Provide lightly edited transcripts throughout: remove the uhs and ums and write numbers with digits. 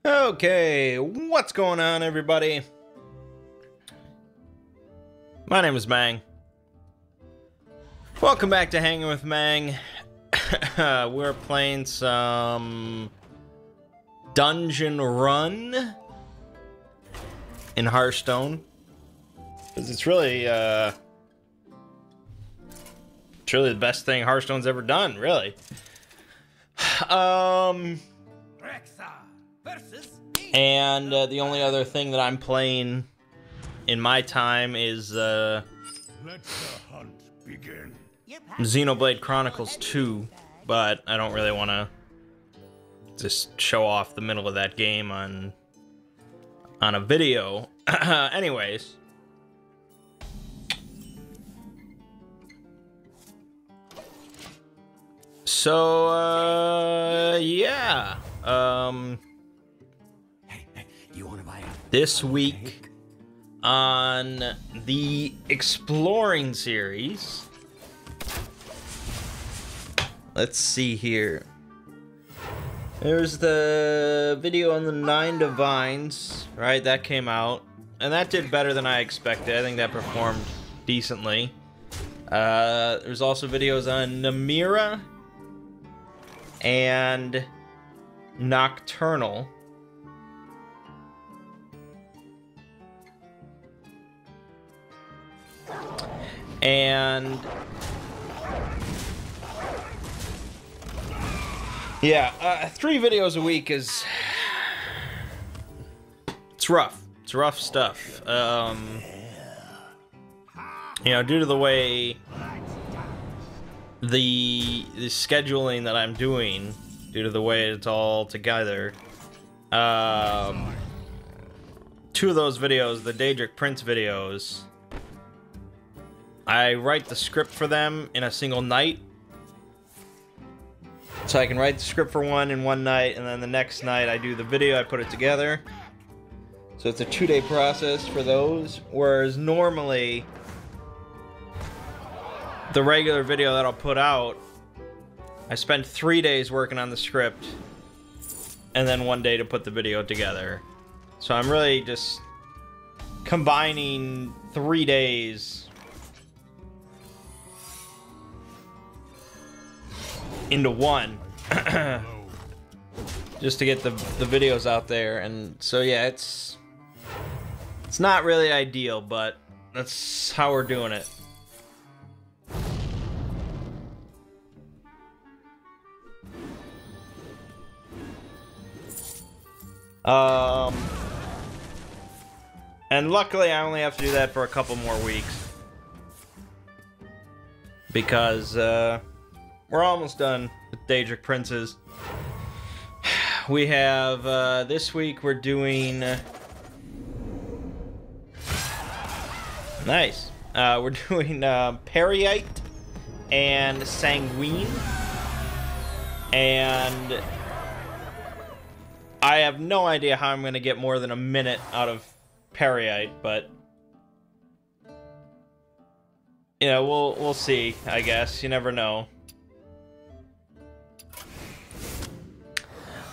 Okay, what's going on, everybody? My name is Mangg. Welcome back to Hanging with Mangg. We're playing some Dungeon Run in Hearthstone. Because it's really the best thing Hearthstone's ever done, really. And the only other thing that I'm playing in my time is Let the hunt begin. Xenoblade Chronicles 2, but I don't really want to just show off the middle of that game on a video. Anyways. So, yeah. This week on the Exploring series, let's see here. There's the video on the 9 Divines, right? That came out, and that did better than I expected. I think that performed decently. There's also videos on Namira and Nocturnal. And yeah, 3 videos a week is it's rough. It's rough stuff. You know, due to the way the scheduling that I'm doing, due to the way it's all together, 2 of those videos, the Daedric Prince videos, I write the script for them in a single night. So I can write the script for one in one night, and then the next night I do the video, I put it together. So it's a 2-day process for those, whereas normally the regular video that I'll put out, I spend 3 days working on the script, and then 1 day to put the video together. So I'm really just combining 3 days into one just to get the videos out there. And so yeah, it's not really ideal, but that's how we're doing it. And luckily I only have to do that for a couple more weeks, because we're almost done with Daedric Princes. We have, this week we're doing... Nice. We're doing Periite and Sanguine. And I have no idea how I'm going to get more than a minute out of Periite, but you know, we'll see, I guess. You never know.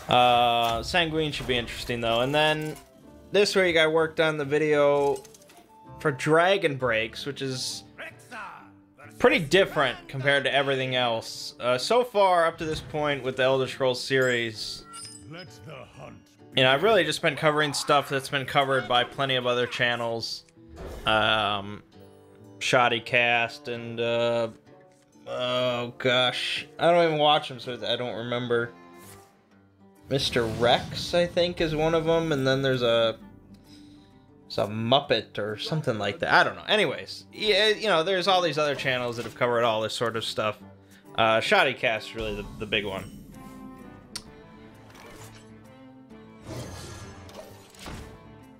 Sanguine should be interesting though. And then this week I worked on the video for Dragon Breaks, which is pretty different compared to everything else. So far up to this point with the Elder Scrolls series, you know, I've really just been covering stuff that's been covered by plenty of other channels. Shoddy Cast and oh gosh, I don't even watch them, so I don't remember. Mr. Rex, I think, is one of them, and then there's a Muppet or something like that. I don't know. Anyways, yeah, you know, there's all these other channels that have covered all this sort of stuff. Shoddy Cast is really the big one.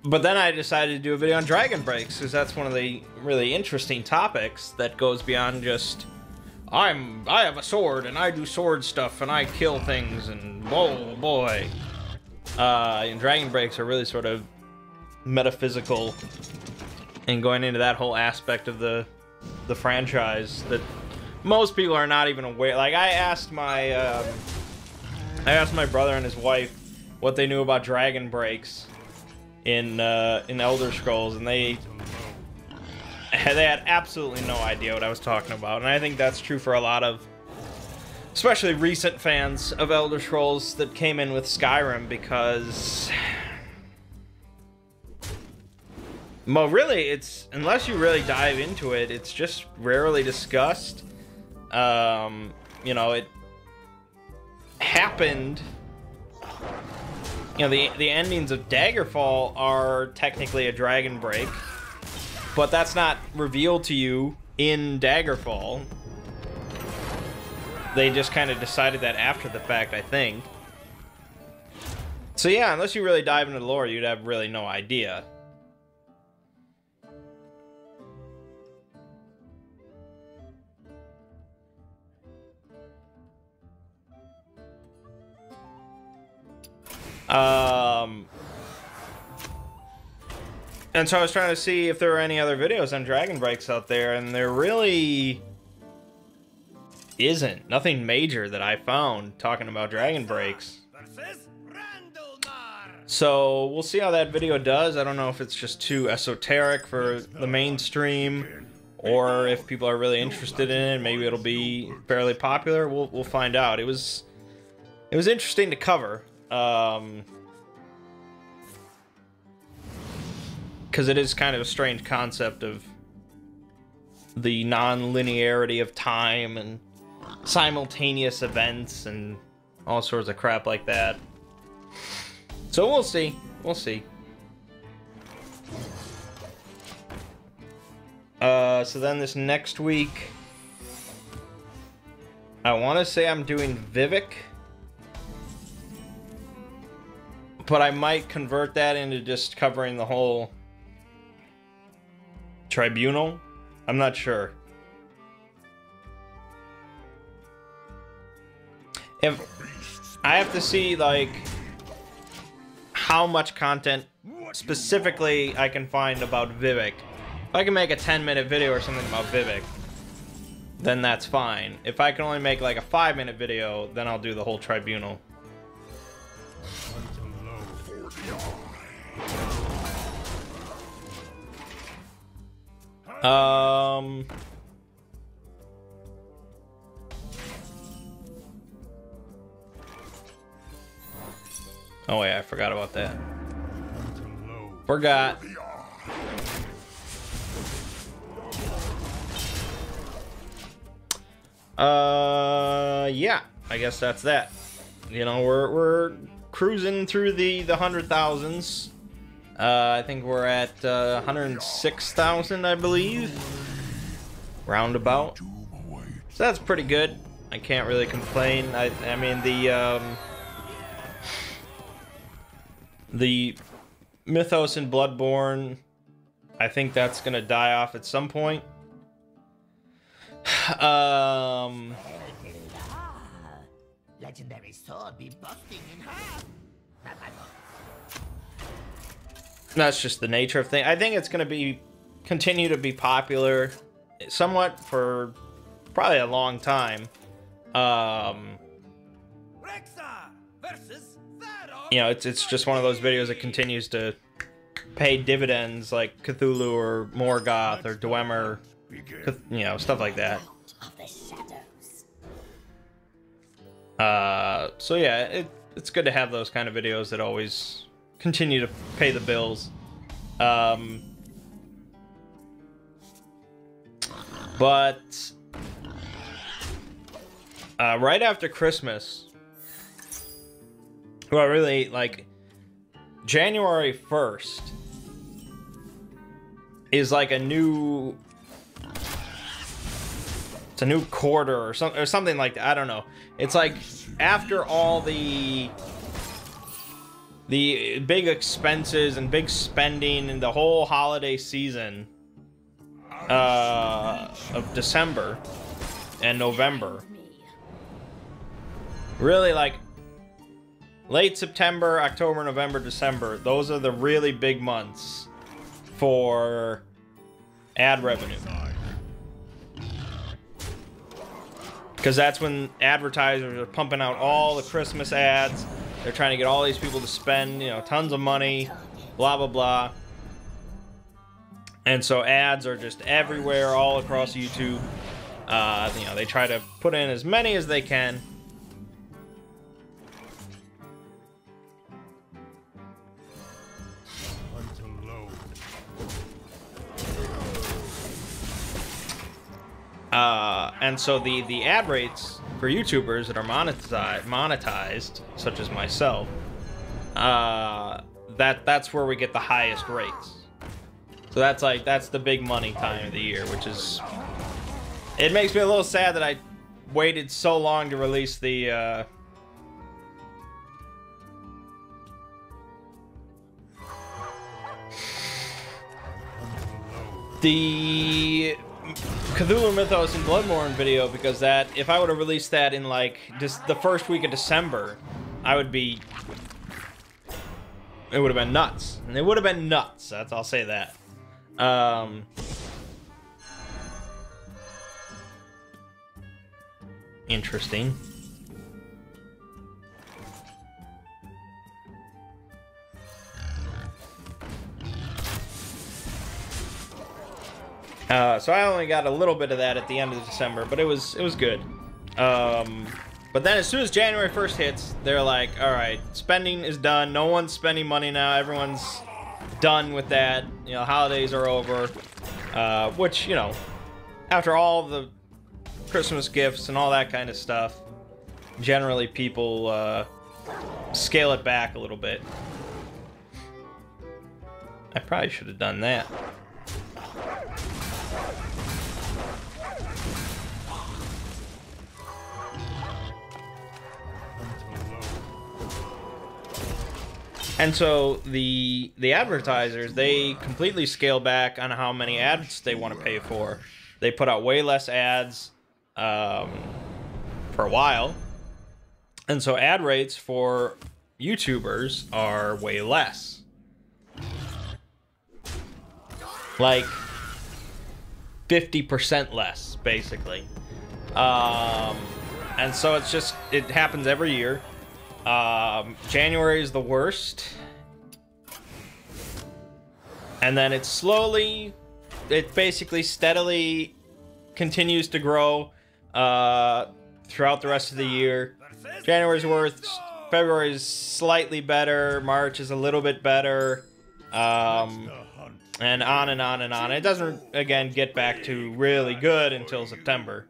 But then I decided to do a video on Dragon Breaks, because that's one of the really interesting topics that goes beyond just I have a sword and I do sword stuff and I kill things and oh boy. And Dragon Breaks are really sort of metaphysical and going into that whole aspect of the franchise that most people are not even aware. Like I asked my brother and his wife what they knew about dragon breaks in Elder Scrolls, and they had absolutely no idea what I was talking about. And I think that's true for a lot of, especially recent fans of Elder Scrolls that came in with Skyrim, because, well, really, it's, unless you really dive into it, it's just rarely discussed. You know, it happened, you know, the endings of Daggerfall are technically a dragon break, but that's not revealed to you in Daggerfall. They just kind of decided that after the fact, I think. So yeah, unless you really dive into the lore, you'd have really no idea. And so I was trying to see if there were any other videos on dragon breaks out there, and there really isn't. Nothing major that I found talking about dragon breaks. So we'll see how that video does. I don't know if it's just too esoteric for the mainstream, or if people are really interested in it. Maybe it'll be fairly popular. We'll find out. It was interesting to cover. Because it is kind of a strange concept of the non-linearity of time and simultaneous events and all sorts of crap like that. So we'll see. We'll see. So then this next week, I want to say I'm doing Vivek, but I might convert that into just covering the whole Tribunal. I'm not sure. If I have to see, like, how much content specifically I can find about Vivek. If I can make a 10-minute video or something about Vivek, then that's fine. If I can only make like a 5-minute video, then I'll do the whole Tribunal. Oh yeah, I forgot about that. Forgot. Yeah, I guess that's that. You know, we're cruising through the 100,000s. I think we're at 106,000, I believe. Roundabout. So that's pretty good. I can't really complain. I mean, the Mythos in Bloodborne, I think that's gonna die off at some point. Legendary sword be busting in half. That's just the nature of things. I think it's gonna continue to be popular somewhat for probably a long time. You know, it's just one of those videos that continues to pay dividends, like Cthulhu or Morgoth or Dwemer, you know, stuff like that. So yeah, it's good to have those kind of videos that always continue to pay the bills. But right after Christmas, well, really, like, January 1st is like a new, it's a new quarter or something like that. I don't know. It's like after all the big expenses and big spending and the whole holiday season of December and November. Really, like, late September, October, November, December, those are the really big months for ad revenue. Because that's when advertisers are pumping out all the Christmas ads, They're trying to get all these people to spend, you know, tons of money, blah, blah, blah. And so ads are just everywhere, all across YouTube. You know, they try to put in as many as they can. And so the ad rates for YouTubers that are monetized, such as myself, that's where we get the highest rates. So that's the big money time of the year, which is, it makes me a little sad that I waited so long to release the Cthulhu Mythos and Bloodborne video, because that, if I would have released that in like just the first week of December, I would be, it would have been nuts. And it would have been nuts. I'll say that. Interesting. So I only got a little bit of that at the end of December, but it was good. But then as soon as January 1st hits, they're like, all right, spending is done. No one's spending money now. Everyone's done with that. You know, holidays are over. Which, you know, after all the Christmas gifts and all that kind of stuff, generally people scale it back a little bit. I probably should have done that. And so the advertisers, they completely scale back on how many ads they want to pay for. They put out way less ads for a while. And so ad rates for YouTubers are way less. Like 50% less, basically. And so it's just, it happens every year. January is the worst. And then it basically steadily continues to grow throughout the rest of the year. January's worst, February's slightly better, March is a little bit better, and on and on and on. It doesn't, again, get back to really good until September.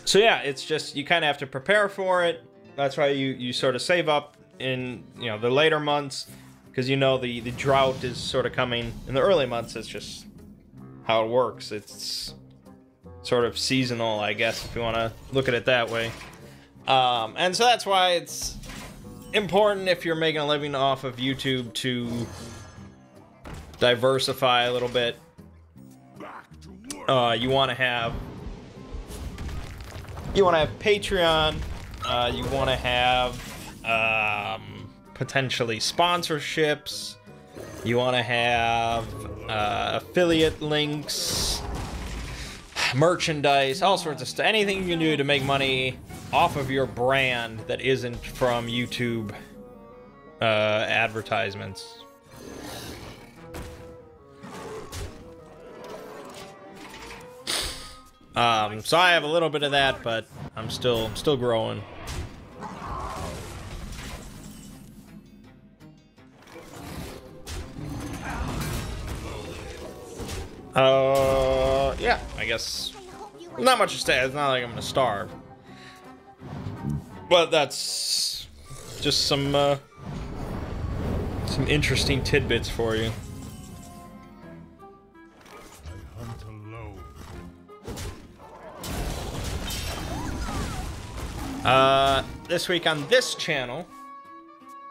So yeah, it's just, you kind of have to prepare for it. That's why you sort of save up in, you know, the later months, because you know the drought is sort of coming. In the early months, it's just how it works. It's sort of seasonal, I guess, if you want to look at it that way. And so that's why it's important, if you're making a living off of YouTube, to diversify a little bit. You want to have Patreon. You want to have potentially sponsorships. You want to have affiliate links, merchandise, all sorts of stuff. Anything you can do to make money off of your brand that isn't from YouTube advertisements. So I have a little bit of that, but I'm still growing. Yeah, I guess not much to say. It's not like I'm gonna starve, but that's just some interesting tidbits for you. This week on this channel.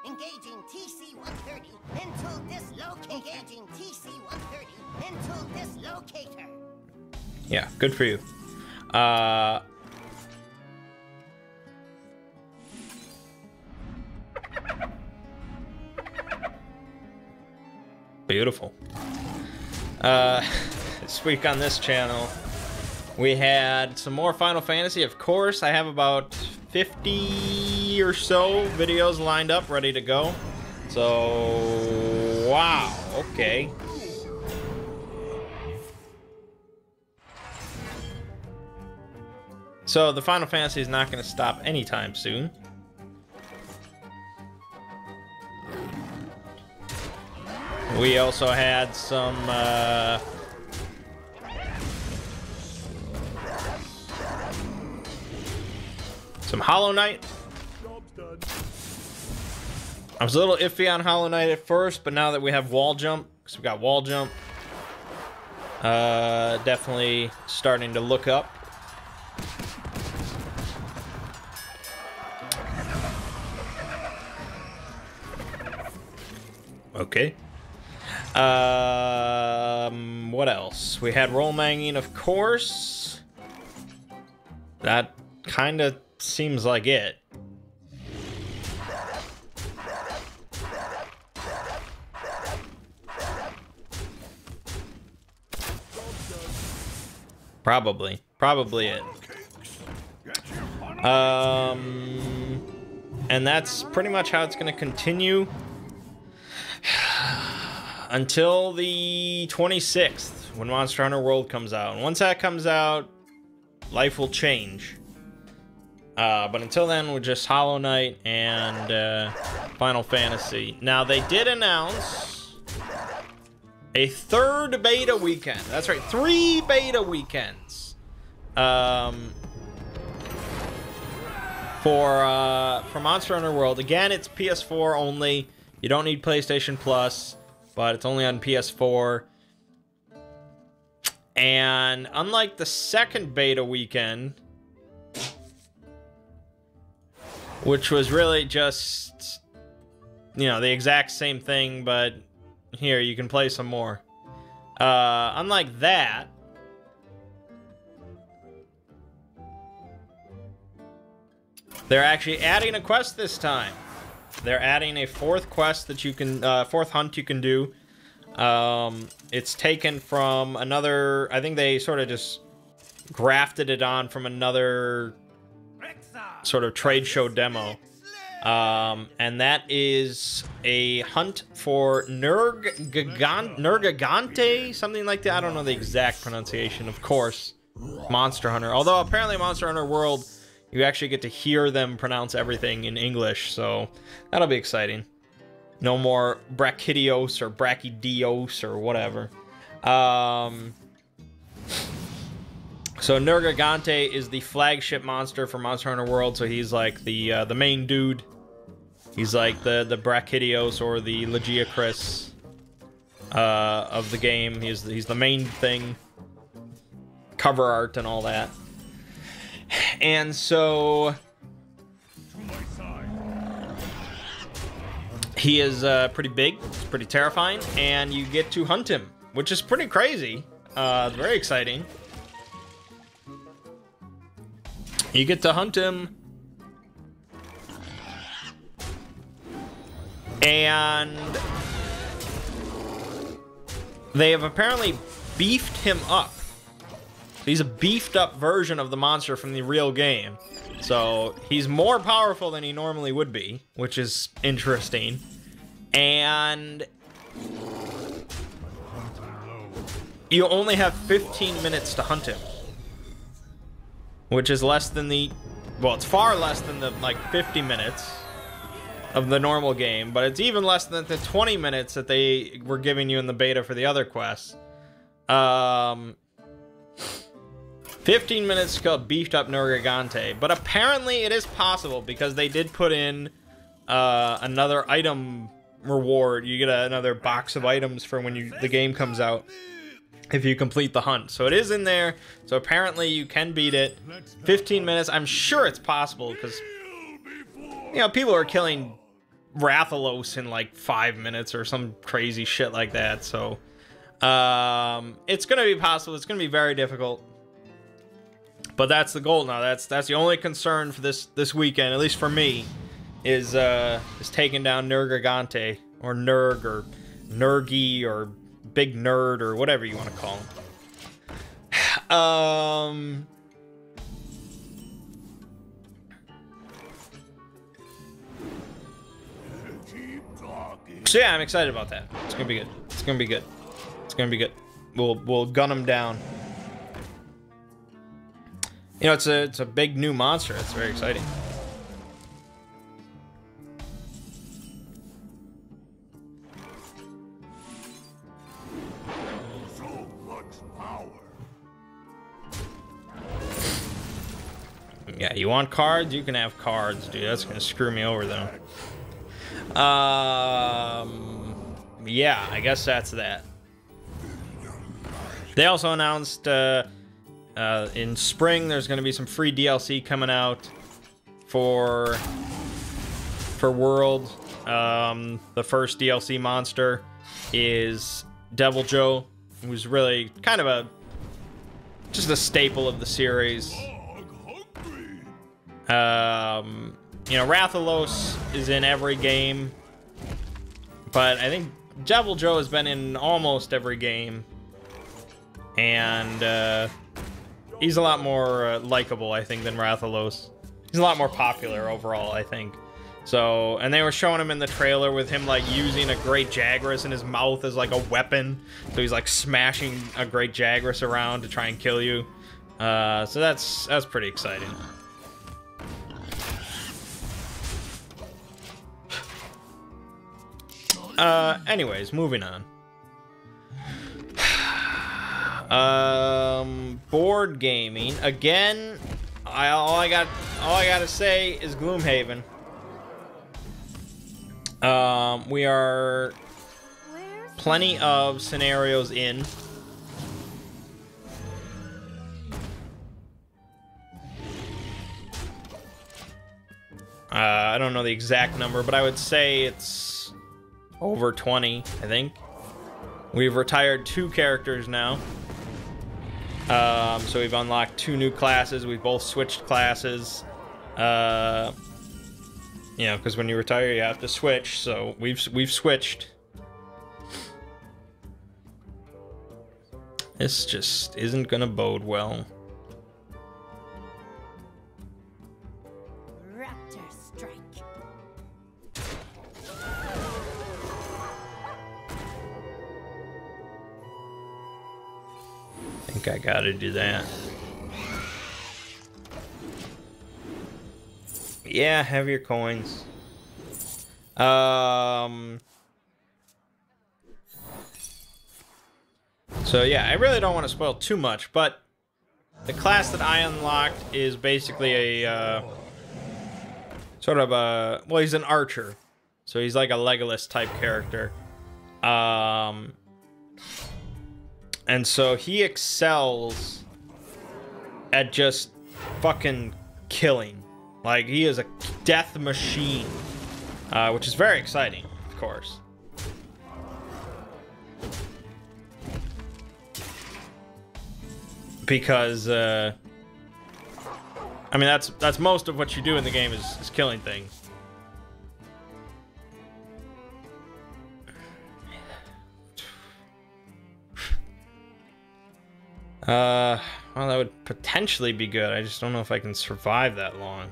Engaging TC-130 into dislocator. Engaging TC-130 into dislocator. Yeah, good for you. Beautiful. This week on this channel, We had some more Final Fantasy, of course. I have about 50 or so videos lined up, ready to go. So, wow, okay. So the Final Fantasy is not going to stop anytime soon. We also had some Hollow Knight. I was a little iffy on Hollow Knight at first, but now that we have wall jump, because we got wall jump, definitely starting to look up. Okay. What else? We had roll manging, of course. That kind of seems like it. Probably it. And that's pretty much how it's going to continue until the 26th, when Monster Hunter World comes out. And once that comes out, life will change. But until then, we're just Hollow Knight and Final Fantasy. Now, they did announce a third beta weekend. That's right, 3 beta weekends. For Monster Hunter World. Again, it's PS4 only. You don't need PlayStation Plus, but it's only on PS4. And unlike the second beta weekend, which was really just, you know, the exact same thing, but here, you can play some more. Unlike that, they're actually adding a quest this time. They're adding a 4th quest that you can, 4th hunt you can do. It's taken from another, I think they sort of just grafted it on from another sort of trade show demo. And that is a hunt for Nergigante, something like that. I don't know the exact pronunciation, of course. Monster Hunter. Although apparently Monster Hunter World, you actually get to hear them pronounce everything in English, so that'll be exciting. No more Brachydios or Brachydios or whatever. So Nergigante is the flagship monster for Monster Hunter World, so he's like the main dude. He's like the Brachydios or the Legiacris of the game. He's the main thing. Cover art and all that. And so he is pretty big, pretty terrifying, and you get to hunt him, which is pretty crazy. Very exciting. You get to hunt him, and they have apparently beefed him up. He's a beefed up version of the monster from the real game. So he's more powerful than he normally would be, which is interesting. And you only have 15 minutes to hunt him, which is less than the, well, it's far less than the like 50 minutes of the normal game, but it's even less than the 20 minutes that they were giving you in the beta for the other quests. 15 minutes to kill beefed up Nergigante, but apparently it is possible because they did put in another item reward. You get another box of items for when the game comes out if you complete the hunt. So it is in there, so apparently you can beat it. 15 minutes, I'm sure it's possible because, you know, people are killing Rathalos in like 5 minutes or some crazy shit like that. So it's gonna be possible. It's gonna be very difficult. But that's the goal now. That's the only concern for this weekend, at least for me, is taking down Nergigante, or Nerg, or Nergy, or Big Nerd, or whatever you want to call him. So yeah, I'm excited about that. It's gonna be good. It's gonna be good. It's gonna be good. We'll gun him down. You know, it's a big new monster. It's very exciting. So much power. Yeah, you want cards? You can have cards, dude. That's gonna screw me over though. Yeah, I guess that's that. They also announced in spring there's going to be some free DLC coming out for World. The first DLC monster is Devil Joe, who's really kind of just a staple of the series. You know, Rathalos is in every game, but I think Devil Joe has been in almost every game, and he's a lot more likable, I think, than Rathalos. He's a lot more popular overall, I think. So, and they were showing him in the trailer with him like using a Great Jagras in his mouth as like a weapon. So he's like smashing a Great Jagras around to try and kill you. So that's pretty exciting. Anyways, moving on. Board gaming again. All I gotta say is Gloomhaven. We are plenty of scenarios in. I don't know the exact number, but I would say it's over 20, I think. We've retired 2 characters now. So we've unlocked 2 new classes. We've both switched classes. You know, because when you retire, you have to switch. So we've switched. This just isn't gonna bode well. Raptor strike. I think I gotta do that. Yeah, have your coins. So yeah, I really don't want to spoil too much, but the class that I unlocked is basically a sort of a, well, he's an archer, so he's like a Legolas type character. And so he excels at just fucking killing. Like, he is a death machine, which is very exciting, of course. Because, I mean, that's most of what you do in the game is killing things. Well, that would potentially be good. I just don't know if I can survive that long.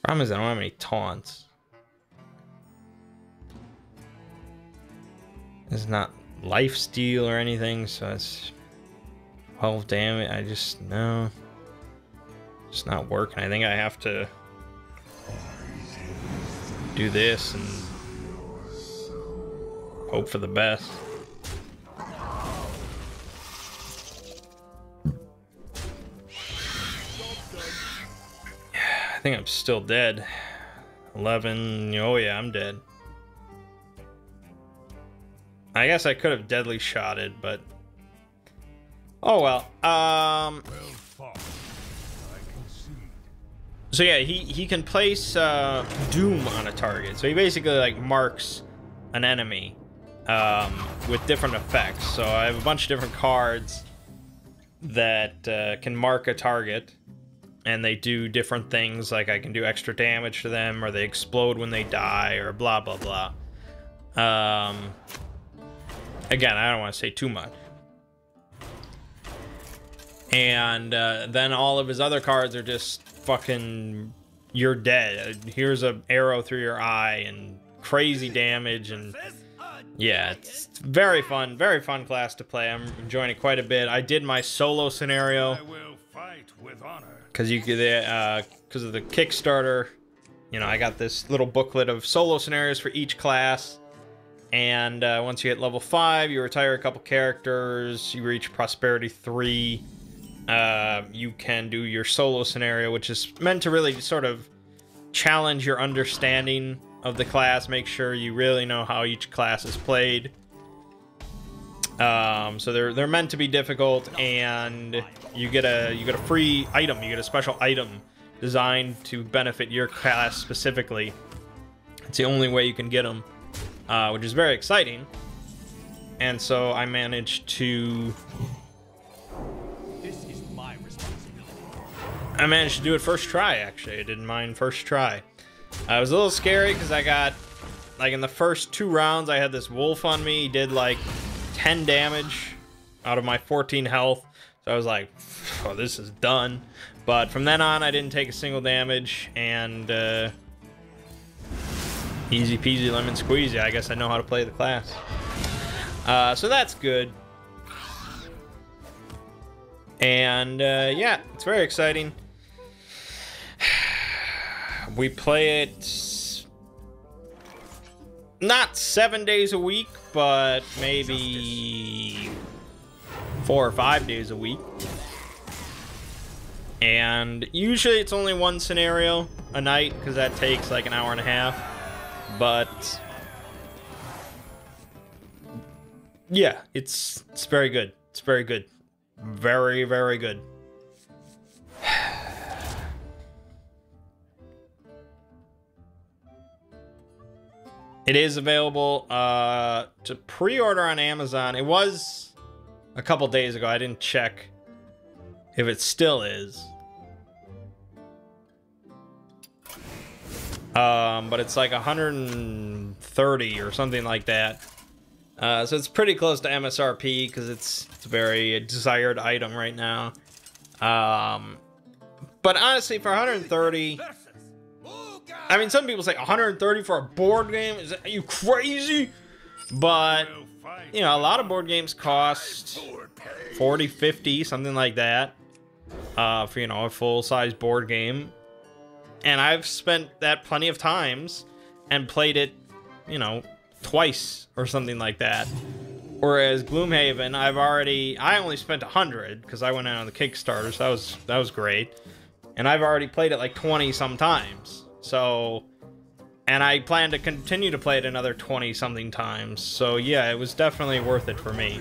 Problem is I don't have any taunts. It's not lifesteal or anything, so it's 12 damage. I just, no. It's not working. I think I have to do this and hope for the best. I think I'm still dead. 11. Oh yeah, I'm dead. I guess I could have deadly shotted, but oh well. Well fought. I concede. So yeah, he can place doom on a target. So he basically like marks an enemy with different effects. So I have a bunch of different cards that can mark a target, and they do different things. Like I can do extra damage to them, or they explode when they die, or blah blah blah. Again, I don't want to say too much. And then all of his other cards are just fucking, you're dead. Here's an arrow through your eye and crazy damage. And yeah, it's very fun class to play. I'm enjoying it quite a bit. I did my solo scenario I will fight with honor. because you could, because of the Kickstarter. You know, I got this little booklet of solo scenarios for each class. And once you hit level 5, you retire a couple characters. You reach Prosperity 3. You can do your solo scenario, which is meant to really sort of challenge your understanding of the class. Make sure you really know how each class is played. So they're meant to be difficult, and you get a free item. You get a special item designed to benefit your class specifically. It's the only way you can get them. Which is very exciting. And so I managed to... This is my responsibility. I managed to do it first try, actually. I did mine first try. It was a little scary because I got... Like, in the first 2 rounds, I had this wolf on me. He did, like, 10 damage out of my 14 health. So I was like, oh, this is done. But from then on, I didn't take a single damage. And, easy peasy lemon squeezy. I guess I know how to play the class. So that's good. And yeah, it's very exciting. We play it not 7 days a week, but maybe 4 or 5 days a week. And usually it's only 1 scenario a night, because that takes like an hour and a half. But yeah, it's very good. It's very good. Very, very good. It is available to pre-order on Amazon. It was a couple days ago. I didn't check if it still is. But it's like 130 or something like that. So it's pretty close to MSRP because it's a very desired item right now. But honestly, for 130, I mean, some people say 130 for a board game. Are you crazy? But you know, a lot of board games cost 40, 50, something like that, for, you know, a full-size board game. And I've spent that plenty of times and played it, you know, twice or something like that. Whereas Gloomhaven, I only spent 100 because I went out on the Kickstarter, so that was great. And I've already played it like 20 some times. So, and I plan to continue to play it another 20 something times. So yeah, it was definitely worth it for me.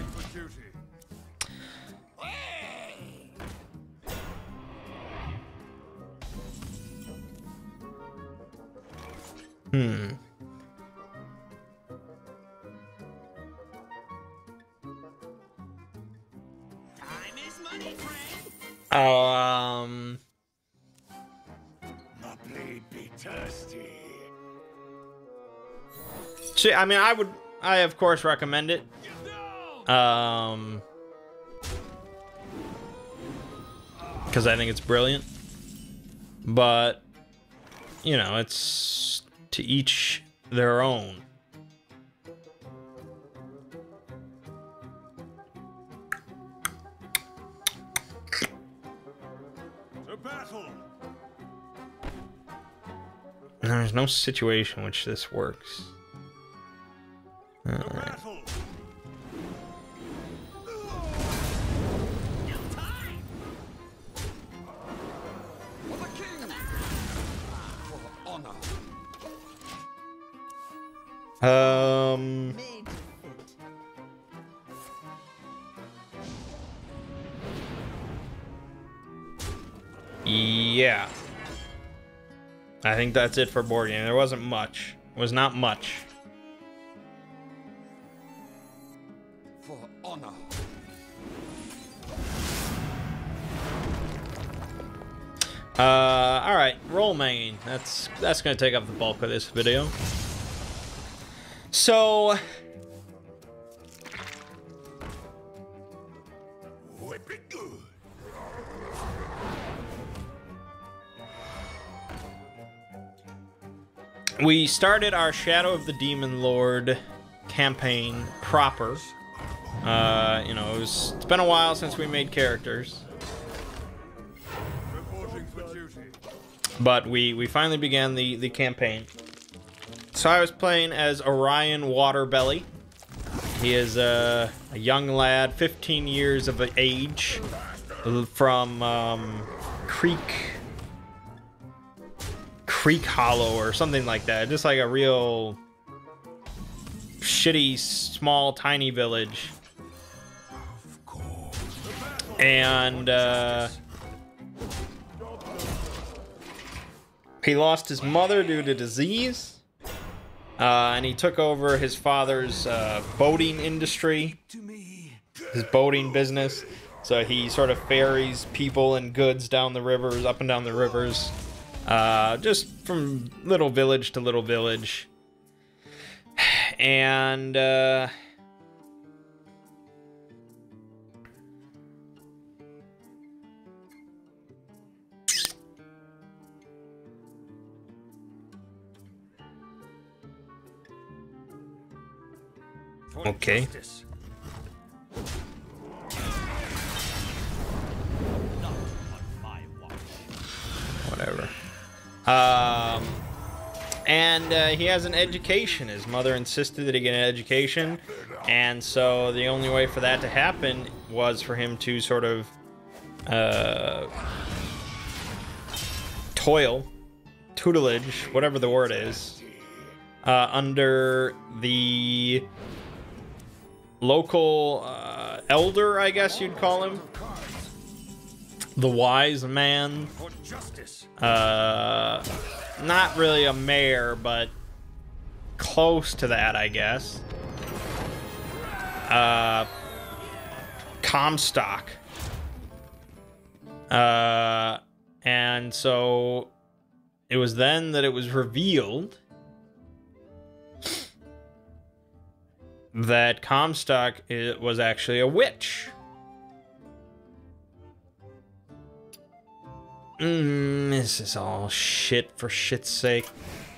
Time is money, friend. My blade be thirsty. See, I mean, I of course recommend it. Because I think it's brilliant. But, you know, it's to each their own. To battle. There's no situation in which this works. To battle. Yeah. I think that's it for board game. There wasn't much. It was not much. For honor. Alright, roll main. That's gonna take up the bulk of this video. So Whip it good. we started our Shadow of the Demon Lord campaign proper. You know, it's been a while since we made characters, Reporting for duty. but we finally began the campaign. So I was playing as Orion Waterbelly. He is a young lad, 15 years of age, from Creek Hollow or something like that. Just like a real shitty, small, tiny village. And he lost his mother due to disease. And he took over his father's boating industry, his boating business. So he sort of ferries people and goods down the rivers, up and down the rivers, just from little village to little village. And okay. Whatever. And he has an education. His mother insisted that he get an education, and so the only way for that to happen was for him to sort of tutelage, whatever the word is, under the local elder, I guess you'd call him. The wise man. Not really a mayor, but close to that, I guess. Comstock. And so it was then that it was revealed that Comstock was actually a witch. This is all shit for shit's sake.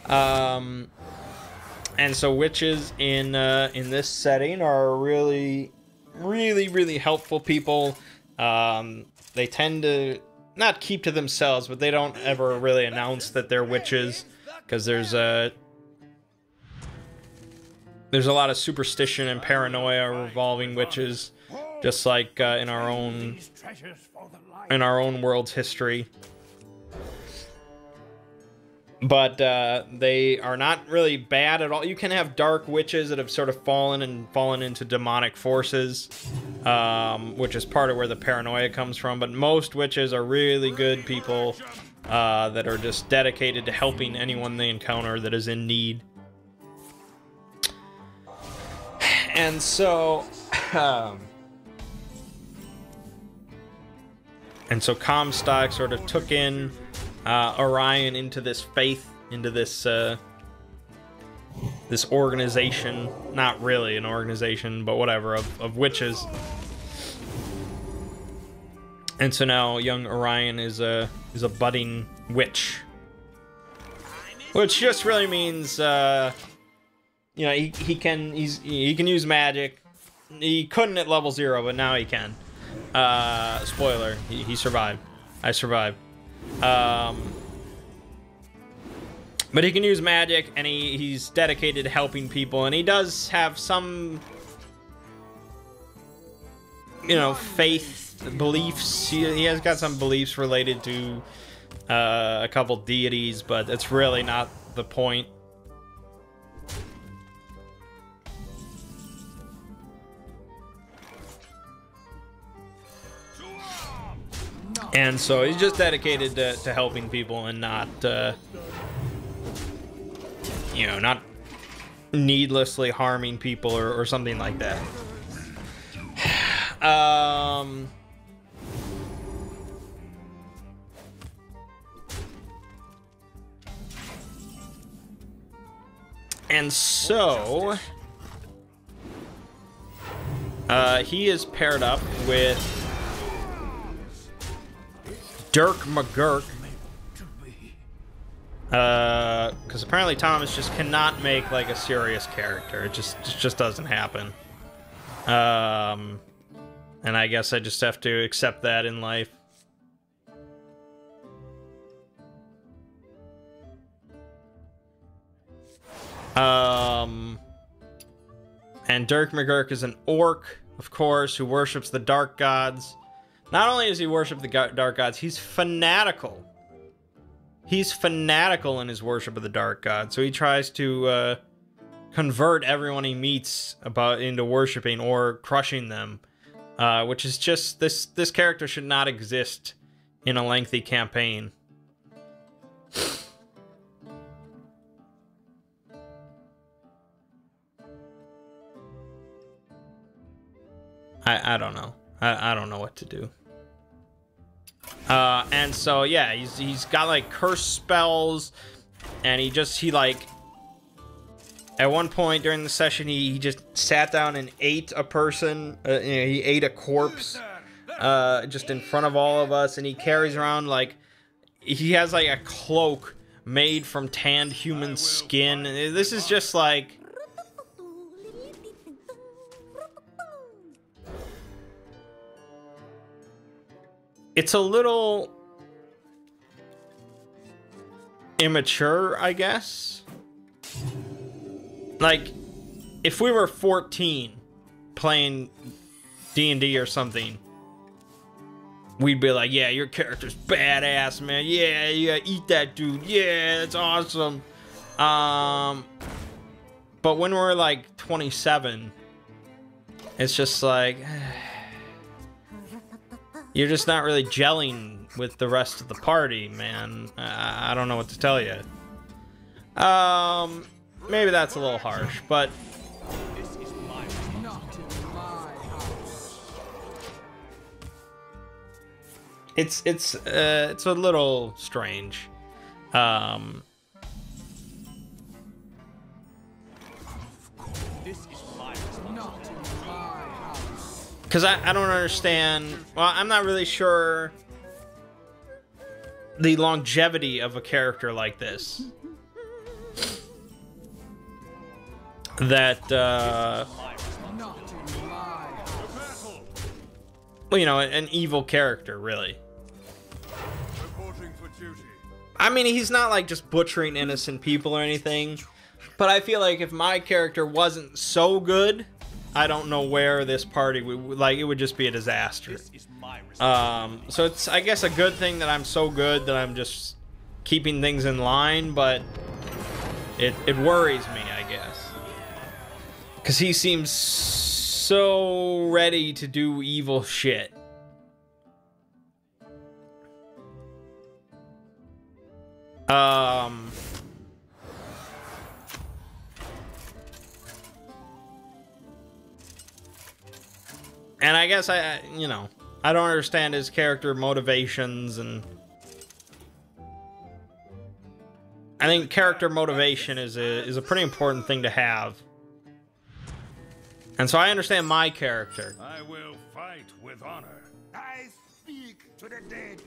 And so witches in this setting are really helpful people. They tend to not keep to themselves, but they don't ever really announce that they're witches, because there's a lot of superstition and paranoia revolving witches, just like in our own world's history. But they are not really bad at all. You can have dark witches that have sort of fallen into demonic forces, which is part of where the paranoia comes from. But most witches are really good people that are just dedicated to helping anyone they encounter that is in need. And so, Comstock sort of took in Orion into this faith, into this this organization, not really an organization, but whatever, of witches. And so now young Orion is a budding witch, which just really means you know, he can use magic. He couldn't at level 0, but now he can. Spoiler, he survived. I survived. But he can use magic, and he's dedicated to helping people, and he does have some, you know, faith beliefs. He has got some beliefs related to a couple deities, but it's really not the point. And so he's just dedicated to helping people and not, you know, not needlessly harming people or something like that. And so he is paired up with Dirk McGurk. Because apparently Thomas just cannot make like a serious character. It just doesn't happen. And I guess I just have to accept that in life. And Dirk McGurk is an orc, of course, who worships the dark gods. Not only does he worship the dark gods, he's fanatical. He's fanatical in his worship of the dark gods. So he tries to convert everyone he meets into worshiping or crushing them, which is just this character should not exist in a lengthy campaign. I don't know. I don't know what to do. And so yeah, he's got like curse spells, and he like at one point during the session he just sat down and ate a person. You know, he ate a corpse just in front of all of us, and he carries around like he has like a cloak made from tanned human skin. This is just like. It's a little immature, I guess. Like, if we were 14 playing D&D or something, we'd be like, yeah, your character's badass, man. Yeah, eat that dude. Yeah, that's awesome. But when we're like 27, it's just like... You're just not really gelling with the rest of the party, man. I don't know what to tell you. Maybe that's a little harsh, but it's a little strange. Because I don't understand. Well, I'm not really sure the longevity of a character like this. That, well, you know, an evil character, really. I mean, he's not like just butchering innocent people or anything. But I feel like if my character wasn't so good, I don't know where this party would, like, it would just be a disaster. So it's, I guess, a good thing that I'm so good that I'm just keeping things in line, but it worries me, I guess. Because he seems so ready to do evil shit. And I guess you know, I don't understand his character motivations, and I think character motivation is a pretty important thing to have. And so I understand my character. I will fight with honor. I speak to the dead.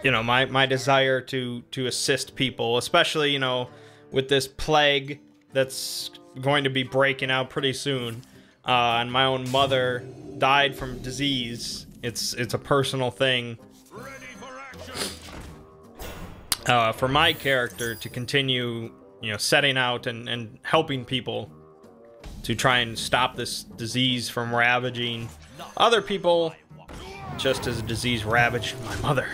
You know, my desire to assist people, especially, you know, with this plague that's going to be breaking out pretty soon. And my own mother died from disease. It's a personal thing. Ready for action. For my character to continue, you know, setting out and helping people to try and stop this disease from ravaging other people, just as a disease ravaged my mother.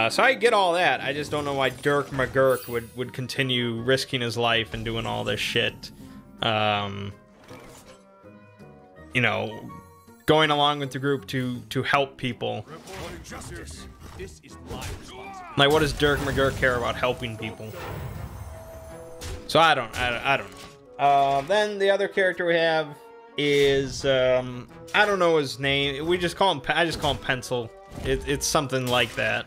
So I get all that. I just don't know why Dirk McGurk would continue risking his life and doing all this shit. You know, going along with the group to help people. Like, what does Dirk McGurk care about helping people? So I don't know. Then the other character we have is I don't know his name. We just call him. I just call him Pencil. It's something like that.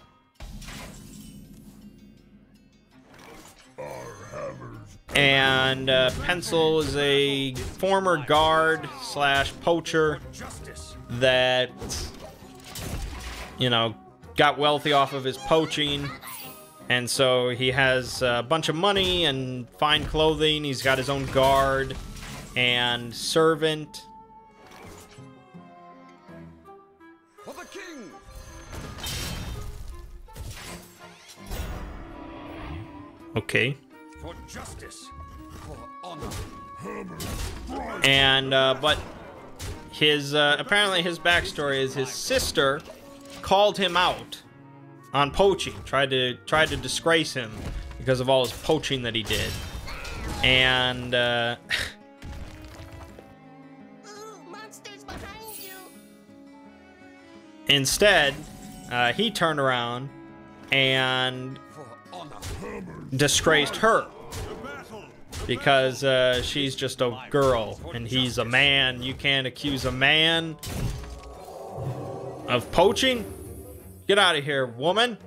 And Pencil is a former guard slash poacher that, you know, got wealthy off of his poaching. And so he has a bunch of money and fine clothing. He's got his own guard and servant. For the king. Okay. For justice. For honor. And but his apparently his backstory is his sister called him out on poaching, tried to disgrace him because of all his poaching that he did. And Ooh, monsters behind you. instead, he turned around and disgraced her because she's just a girl and he's a man. You can't accuse a man of poaching. Get out of here, woman.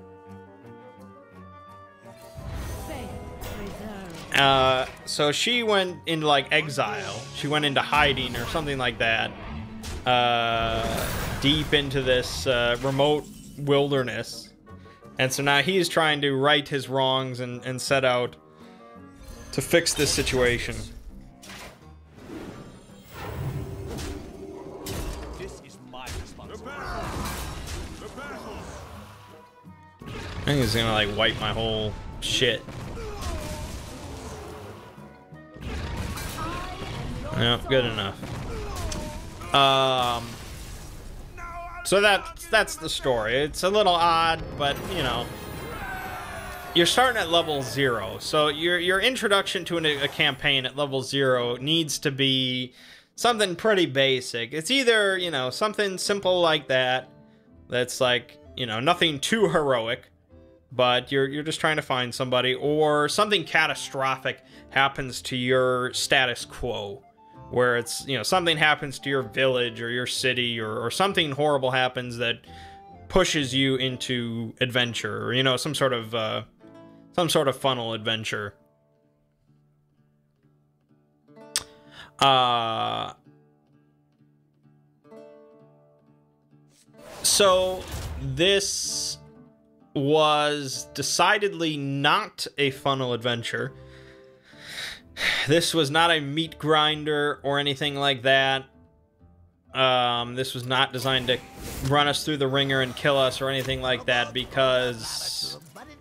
So she went into like exile. She went into hiding or something like that. Deep into this remote wilderness. And so now he's trying to right his wrongs and set out to fix this situation. This is my responsibility. I think he's gonna like wipe my whole shit. Yeah, good enough. So that's the story. It's a little odd, but you know, you're starting at level 0, so your introduction to a campaign at level 0 needs to be something pretty basic. It's either, you know, something simple like that, that's like, you know, nothing too heroic, but you're just trying to find somebody, or something catastrophic happens to your status quo, where it's, you know, something happens to your village or your city, or something horrible happens that pushes you into adventure, or, you know, some sort of funnel adventure. So this was decidedly not a funnel adventure. This was not a meat grinder or anything like that. This was not designed to run us through the ringer and kill us or anything like that, because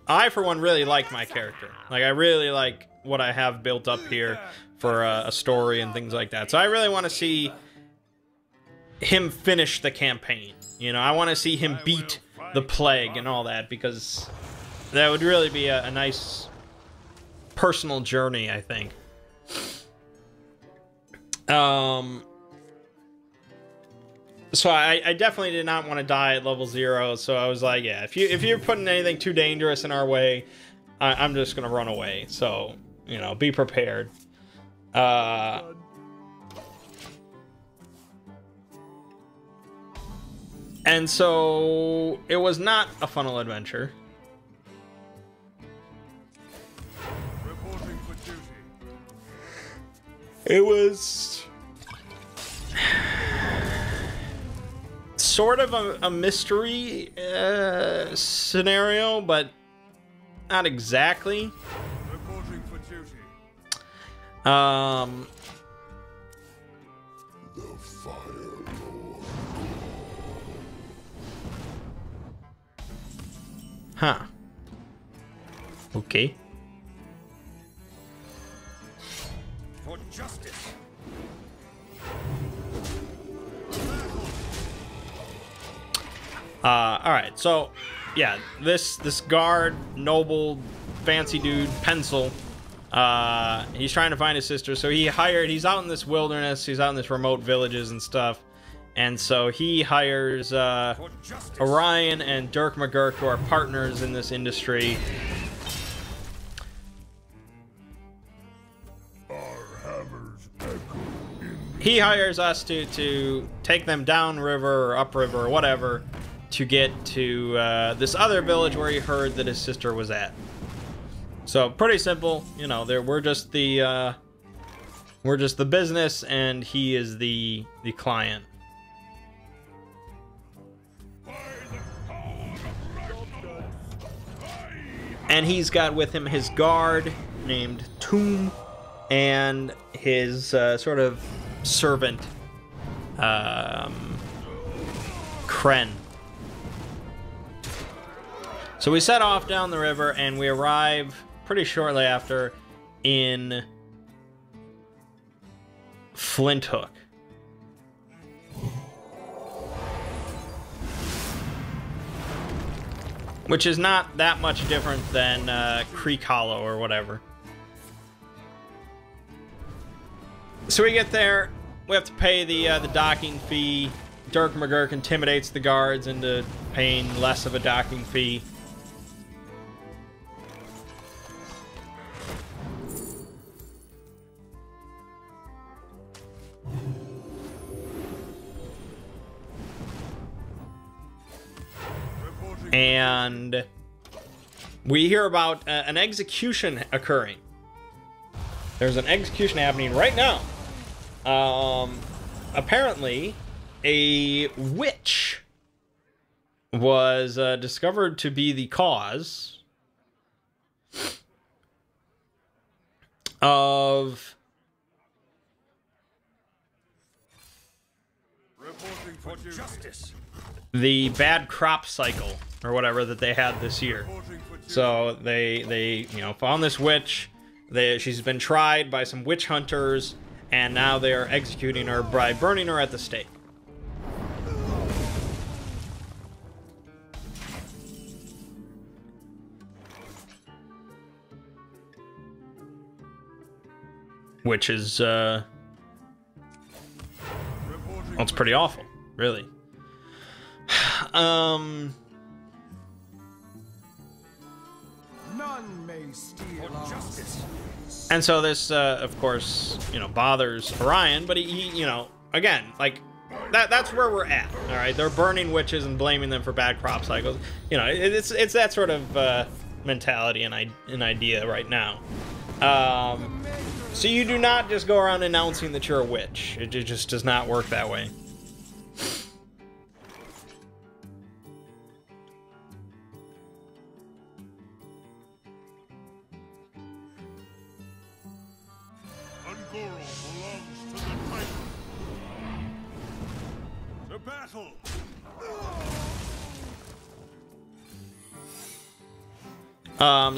I, for one, really like my character. Like, I really like what I have built up here for a story and things like that. So I really want to see him finish the campaign. You know, I want to see him beat the plague and all that, because that would really be a nice personal journey, I think. So I definitely did not want to die at level 0, so I was like, yeah, if you're putting anything too dangerous in our way, I'm just gonna run away. So, you know, be prepared. And so it was not a funnel adventure. Reporting for duty. It was sort of a mystery scenario, but not exactly. Reporting for duty. The Fire Lord. Huh. Okay. For justice. Alright, so yeah, this guard, noble, fancy dude, Pencil, he's trying to find his sister, so he's out in this wilderness, he's out in this remote villages and stuff, and so he hires Orion and Dirk McGurk, who are partners in this industry. He hires us to take them downriver or upriver or whatever to get to this other village where he heard that his sister was at. So pretty simple, you know. We're just the business, and he is the client. And he's got with him his guard named Tomb, and his sort of servant, Kren. So we set off down the river, and we arrive pretty shortly after in Flint Hook. Which is not that much different than Creek Hollow or whatever. So we get there, we have to pay the docking fee. Dirk McGurk intimidates the guards into paying less of a docking fee. And we hear about an execution occurring. There's an execution happening right now. Apparently, a witch was discovered to be the cause of Justice. the bad crop cycle or whatever that they had this year. So they found this witch. She's been tried by some witch hunters, and now they are executing her by burning her at the stake. Which is well, it's pretty awful, really. None may steal justice. And so this, of course, bothers Orion, but he again, like, that's where we're at, all right? They're burning witches and blaming them for bad crop cycles. It's that sort of mentality and idea right now. So you do not just go around announcing that you're a witch. It just does not work that way.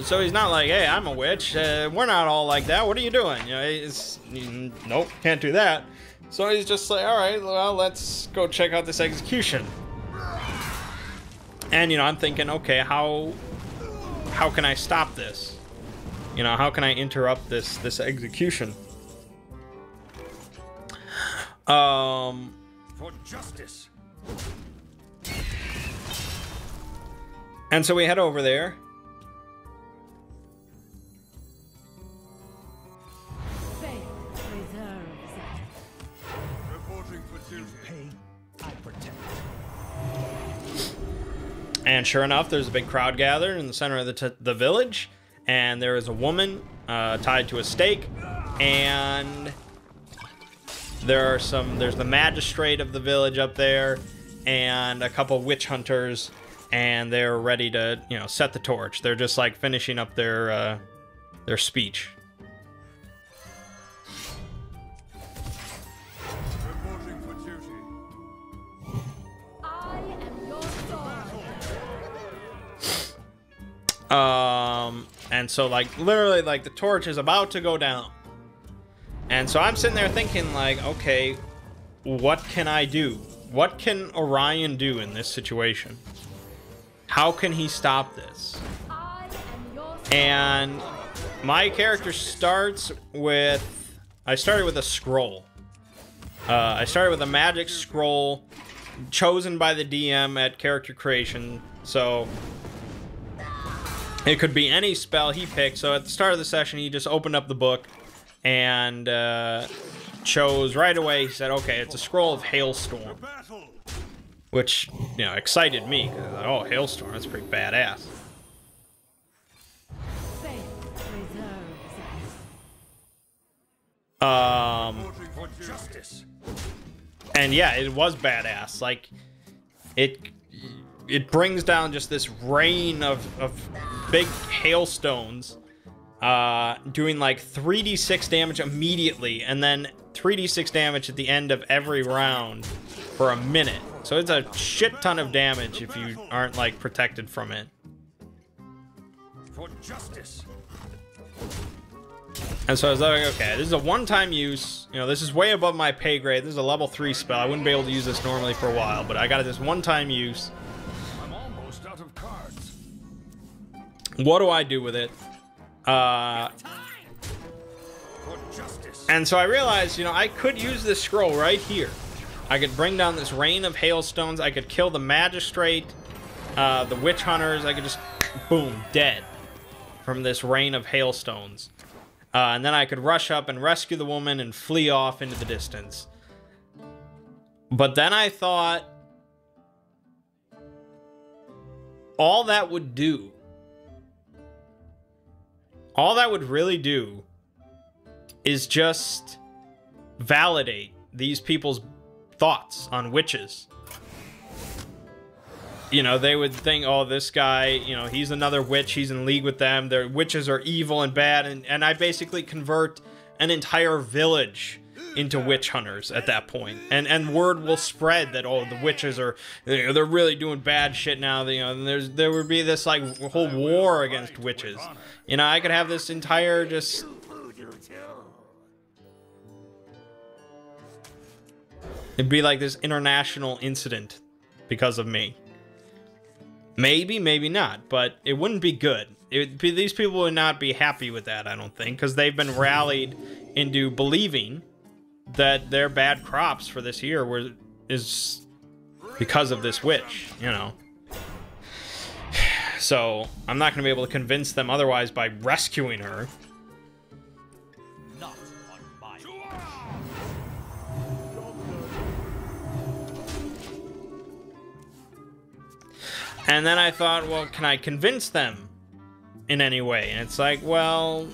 So he's not like, hey, I'm a witch. We're not all like that. What are you doing? Nope, can't do that. So he's just like, all right, well, let's go check out this execution. And, I'm thinking, okay, how can I stop this? How can I interrupt this execution? For justice. And so we head over there. And sure enough, there's a big crowd gathered in the center of the village, and there is a woman tied to a stake, and there's the magistrate of the village up there, and a couple witch hunters, and they're ready to set the torch. They're just like finishing up their speech. And so, like, literally, like, the torch is about to go down. And so I'm sitting there thinking, like, okay, what can I do? What can Orion do in this situation? How can he stop this? And my character starts with... I started with a scroll. I started with a magic scroll chosen by the DM at character creation. So... it could be any spell he picked. So at the start of the session, he just opened up the book and chose right away. He said, okay, it's a scroll of Hailstorm. Which, excited me. 'Cause I was like, oh, Hailstorm, that's pretty badass. For justice. And yeah, it was badass. Like, it brings down just this rain of big hailstones, doing like 3d6 damage immediately, and then 3d6 damage at the end of every round for a minute. So it's a shit ton of damage if you aren't like protected from it. For justice. And so I was like, okay, this is a one-time use. You know, this is way above my pay grade. This is a level 3 spell. I wouldn't be able to use this normally for a while, but I got this one-time use. I'm almost out of cards. What do I do with it? For justice. And so I realized, you know, I could use this scroll right here. I could bring down this rain of hailstones. I could kill the magistrate, the witch hunters. I could just, boom, dead from this rain of hailstones. And then I could rush up and rescue the woman and flee off into the distance. But then I thought, all that would really do is just validate these people's thoughts on witches. You know, they would think, oh, this guy, you know, he's another witch, he's in league with them, their witches are evil and bad, and I basically convert an entire village into witch hunters at that point. And word will spread that, oh, the witches are, you know, they're really doing bad shit now, you know, and there would be this, like, whole war against witches. You know, I could have this entire just... It'd be like this international incident because of me. Maybe, maybe not, but it wouldn't be good. These people would not be happy with that, I don't think, because they've been rallied into believing that their bad crops for this year is because of this witch, you know. So, I'm not going to be able to convince them otherwise by rescuing her. Not on my And then I thought, well, can I convince them in any way? And it's like, well,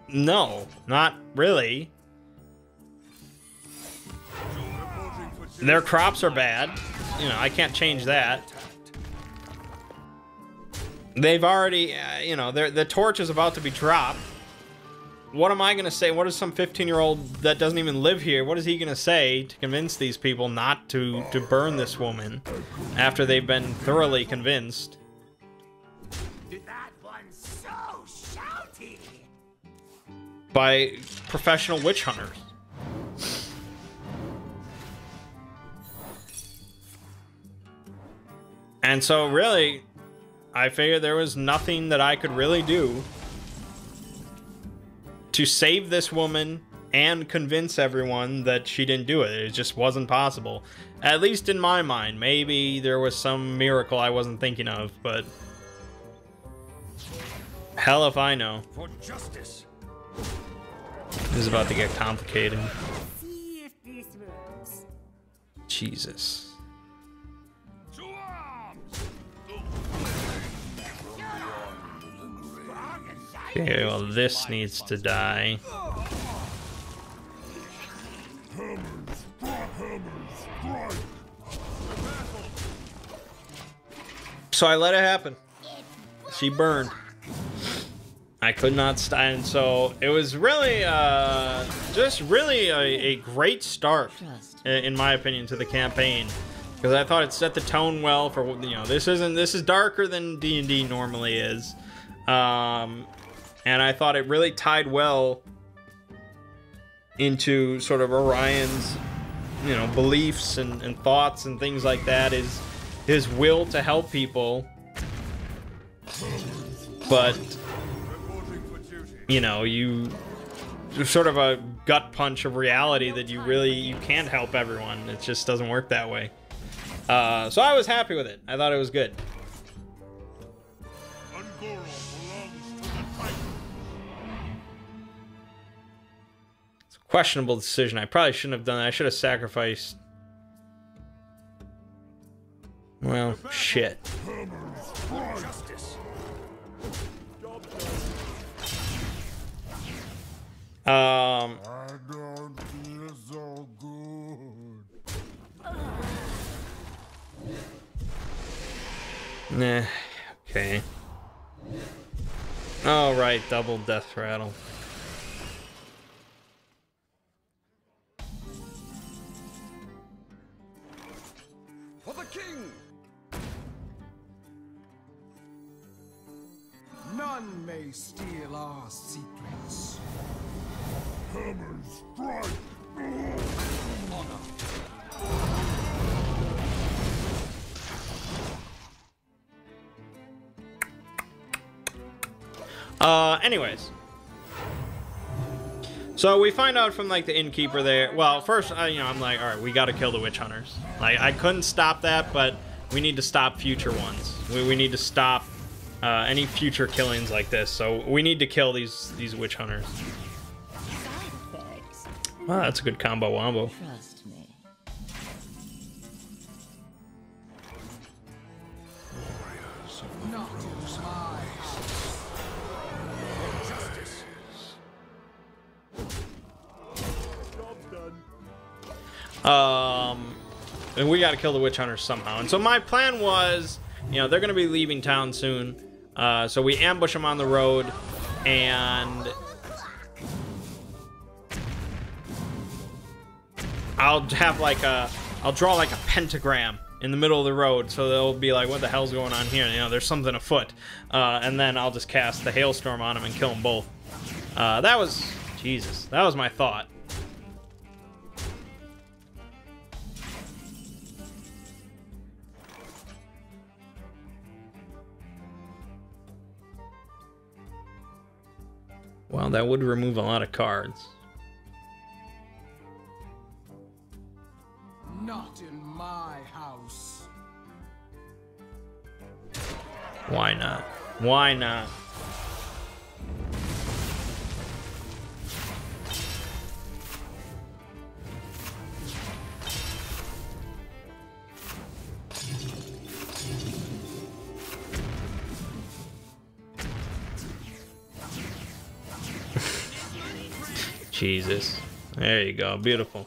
no, not really. Their crops are bad. You know, I can't change that. They've already, you know, the torch is about to be dropped. What am I going to say? What is some 15-year-old that doesn't even live here, what is he going to say to convince these people not to burn this woman after they've been thoroughly convinced? That one's so shouty. By professional witch hunters. And so really, I figured there was nothing that I could really do to save this woman and convince everyone that she didn't do it. It just wasn't possible. At least in my mind. Maybe there was some miracle I wasn't thinking of, but hell if I know. For justice. This is about to get complicated. See if this works. Jesus. To arms. Okay, well, this needs to die. So I let it happen. She burned. I could not stand. So it was really, just really a great start, in my opinion, to the campaign. Because I thought it set the tone well for, you know, this is darker than D&D normally is. And I thought it really tied well into sort of Orion's, you know, beliefs and thoughts and things like that. His will to help people, but you know, there's sort of a gut punch of reality that you can't help everyone. It just doesn't work that way. So I was happy with it. I thought it was good. It's a questionable decision. I probably shouldn't have done that. I should have sacrificed. Well, shit. I don't feel so good. Nah. Okay. All right, double death rattle. For the king! None may steal our secrets. Hammer strike! Anyways. So we find out from, like, the innkeeper there. Well, first, you know, I'm like, all right, we got to kill the witch hunters. Like, I couldn't stop that, but we need to stop future ones. We need to stop any future killings like this. So we need to kill these witch hunters. Wow, that's a good combo wombo. Trust me. Not in my Justice! And we got to kill the witch hunters somehow. And so my plan was, you know, they're going to be leaving town soon. So we ambush them on the road, and I'll have like I'll draw like a pentagram in the middle of the road, so they'll be like, what the hell's going on here? You know, there's something afoot. And then I'll just cast the hailstorm on them and kill them both. That was, Jesus, that was my thought. Well, that would remove a lot of cards. Not in my house. Why not? Why not? Jesus. There you go. Beautiful.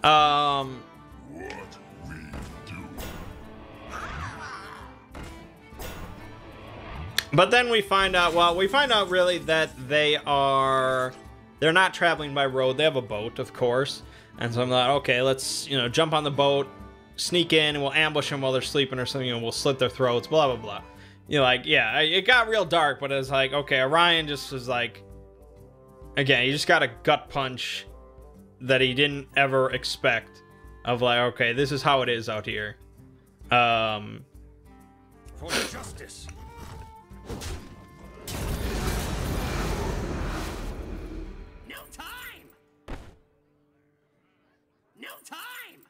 What we do. But then we find out, well, we find out really that they're not traveling by road. They have a boat, of course. And so I'm like, okay, let's, you know, jump on the boat, sneak in, and we'll ambush them while they're sleeping or something, and we'll slit their throats, blah, blah, blah. You know, like, yeah, it got real dark, but it was like, okay, Orion just was like, again, he just got a gut punch that he didn't ever expect of like, okay, this is how it is out here. For justice! No time! No time!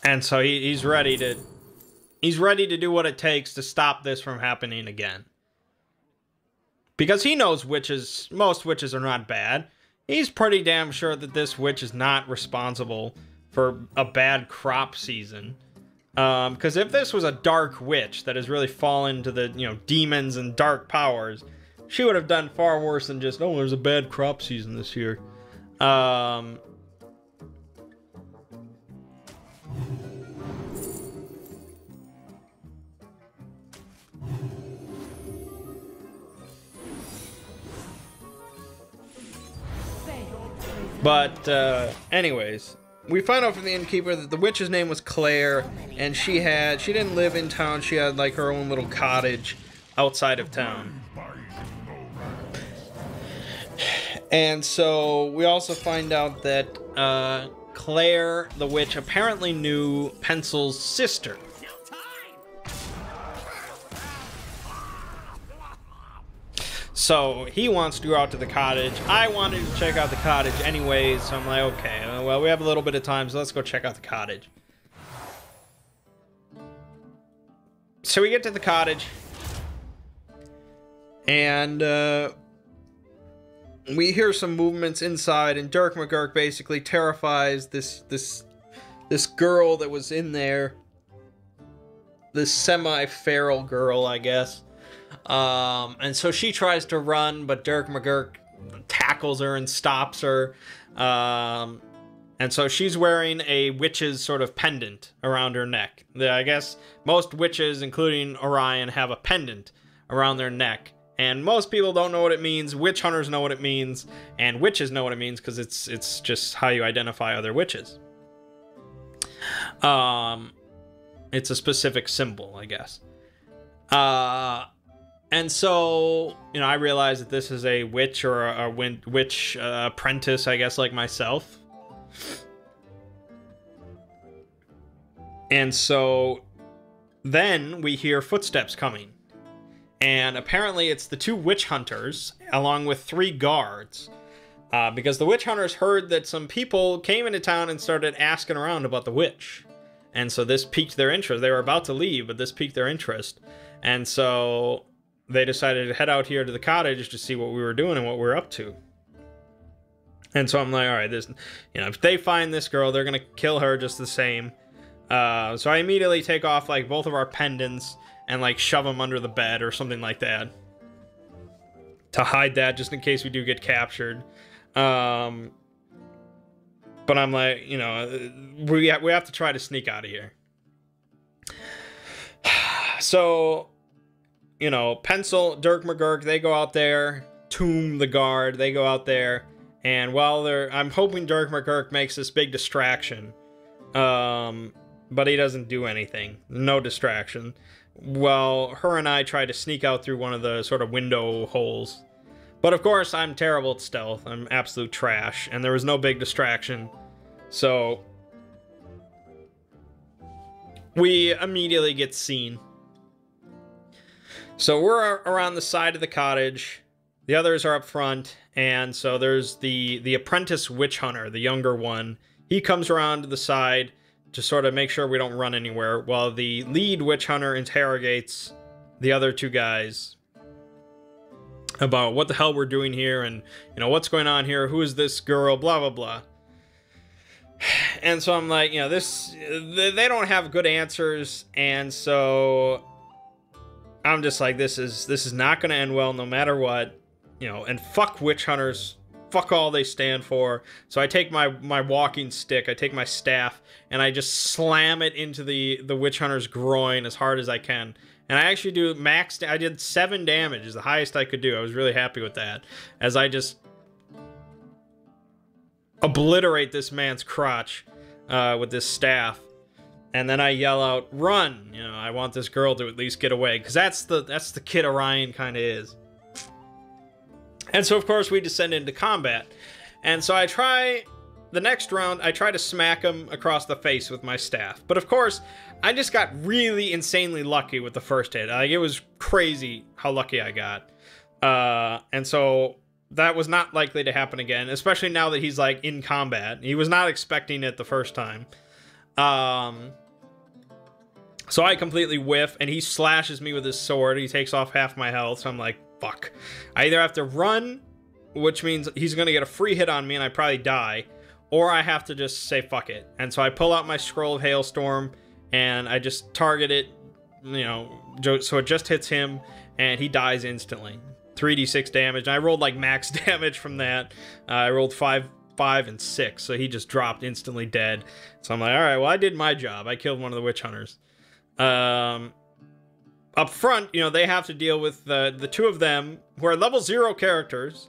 And so he's ready to do what it takes to stop this from happening again. Because he knows witches, most witches are not bad. He's pretty damn sure that this witch is not responsible for a bad crop season. Because if this was a dark witch that has really fallen to the, you know, demons and dark powers, she would have done far worse than just, oh, there's a bad crop season this year. But, anyways, we find out from the innkeeper that the witch's name was Claire, and she didn't live in town, she had, like, her own little cottage outside of town. And so, we also find out that, Claire, the witch, apparently knew Pencil's sister. So he wants to go out to the cottage. I wanted to check out the cottage anyways, so I'm like, okay, well, we have a little bit of time, so let's go check out the cottage. So we get to the cottage, and we hear some movements inside, and Dirk McGurk basically terrifies this girl that was in there, this semi-feral girl, I guess. And so she tries to run, but Dirk McGurk tackles her and stops her. And so she's wearing a witch's sort of pendant around her neck. I guess most witches, including Orion, have a pendant around their neck. And most people don't know what it means. Witch hunters know what it means. And witches know what it means because it's just how you identify other witches. It's a specific symbol, I guess. And so, you know, I realize that this is a witch or a witch apprentice, I guess, like myself. And so then we hear footsteps coming. And apparently it's the 2 witch hunters along with 3 guards. Because the witch hunters heard that some people came into town and started asking around about the witch. And so this piqued their interest. They were about to leave, but this piqued their interest. And so they decided to head out here to the cottage to see what we were doing and what we were up to. And so I'm like, all right, this, you know, if they find this girl, they're going to kill her just the same. So I immediately take off, like, both of our pendants and, like, shove them under the bed or something like that. To hide that, just in case we do get captured. But I'm like, you know, we have to try to sneak out of here. So, you know, Pencil, Dirk McGurk, they go out there. Tomb, the guard, they go out there. And while I'm hoping Dirk McGurk makes this big distraction. But he doesn't do anything. No distraction. Well, her and I try to sneak out through one of the sort of window holes. But of course, I'm terrible at stealth. I'm absolute trash. And there was no big distraction. So we immediately get seen. So we're around the side of the cottage. The others are up front. And so there's the apprentice witch hunter, the younger one. He comes around to the side to sort of make sure we don't run anywhere, while the lead witch hunter interrogates the other 2 guys about what the hell we're doing here and, you know, what's going on here, who is this girl, blah, blah, blah. And so I'm like, you know, they don't have good answers, and so I'm just like, this is not going to end well no matter what, you know, and fuck witch hunters. Fuck all they stand for. So I take my walking stick, I take my staff, and I just slam it into the witch hunter's groin as hard as I can. And I actually do max. I did 7 damage, is the highest I could do. I was really happy with that, as I just obliterate this man's crotch with this staff. And then I yell out, "Run!" You know, I want this girl to at least get away, because that's the kid Orion kind of is. And so, of course, we descend into combat. And so the next round, I try to smack him across the face with my staff. But, of course, I just got really insanely lucky with the first hit. Like, it was crazy how lucky I got. And so that was not likely to happen again, especially now that he's, like, in combat. He was not expecting it the first time. So I completely whiff, and he slashes me with his sword. He takes off half my health, so I'm like, fuck. I either have to run, which means he's going to get a free hit on me and I probably die, or I have to just say fuck it. And so I pull out my Scroll of Hailstorm and I just target it, you know, so it just hits him and he dies instantly. 3d6 damage. And I rolled like max damage from that. I rolled 5 and 6, so he just dropped instantly dead. So I'm like, all right, well, I did my job. I killed one of the witch hunters. Up front, you know, they have to deal with the 2 of them who are level 0 characters,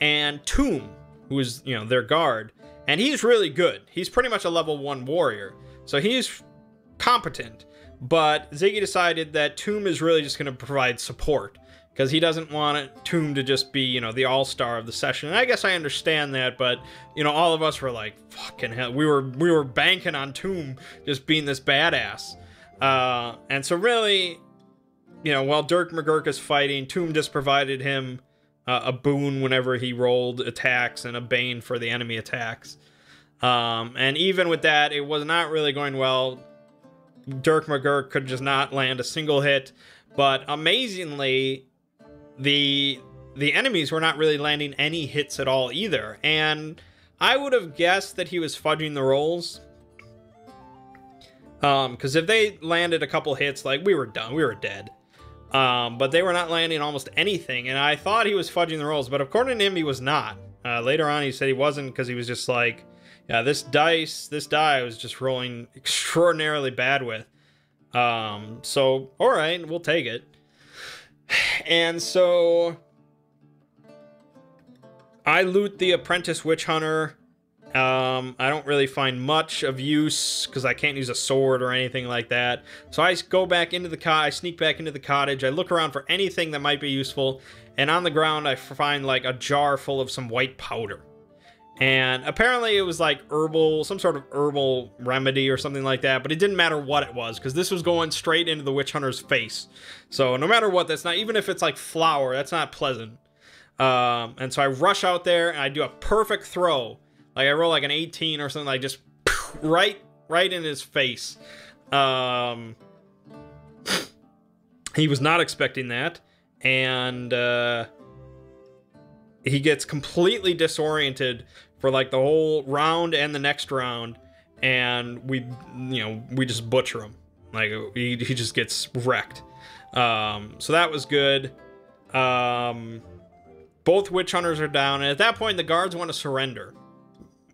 and Tomb, who is, you know, their guard. And he's really good. He's pretty much a level 1 warrior, so he's competent. But Ziggy decided that Tomb is really just going to provide support, because he doesn't want Tomb to just be, you know, the all-star of the session. And I guess I understand that, but, you know, all of us were like, fucking hell, we were banking on Tomb just being this badass. And so really, you know, while Dirk McGurk is fighting, Tomb just provided him a boon whenever he rolled attacks and a bane for the enemy attacks. And even with that, it was not really going well. Dirk McGurk could just not land a single hit, but amazingly, the enemies were not really landing any hits at all either. And I would have guessed that he was fudging the rolls. Because if they landed a couple hits, like, we were done. We were dead. But they were not landing almost anything, and I thought he was fudging the rolls, but according to him, he was not. Later on, he said he wasn't because he was just like, yeah, this die was just rolling extraordinarily bad with. So, all right, we'll take it. And so I loot the apprentice witch hunter. I don't really find much of use because I can't use a sword or anything like that. So I go back into the I sneak back into the cottage. I look around for anything that might be useful. And on the ground, I find like a jar full of some white powder. And apparently it was like herbal, some sort of herbal remedy or something like that. But it didn't matter what it was because this was going straight into the witch hunter's face. So no matter what, that's not, even if it's like flour, that's not pleasant. And so I rush out there and I do a perfect throw. Like, I roll like an 18 or something, like, just right in his face. He was not expecting that. And, he gets completely disoriented for, like, the whole round and the next round. And we just butcher him. Like, he just gets wrecked. So that was good. Both witch hunters are down. And at that point, the guards want to surrender.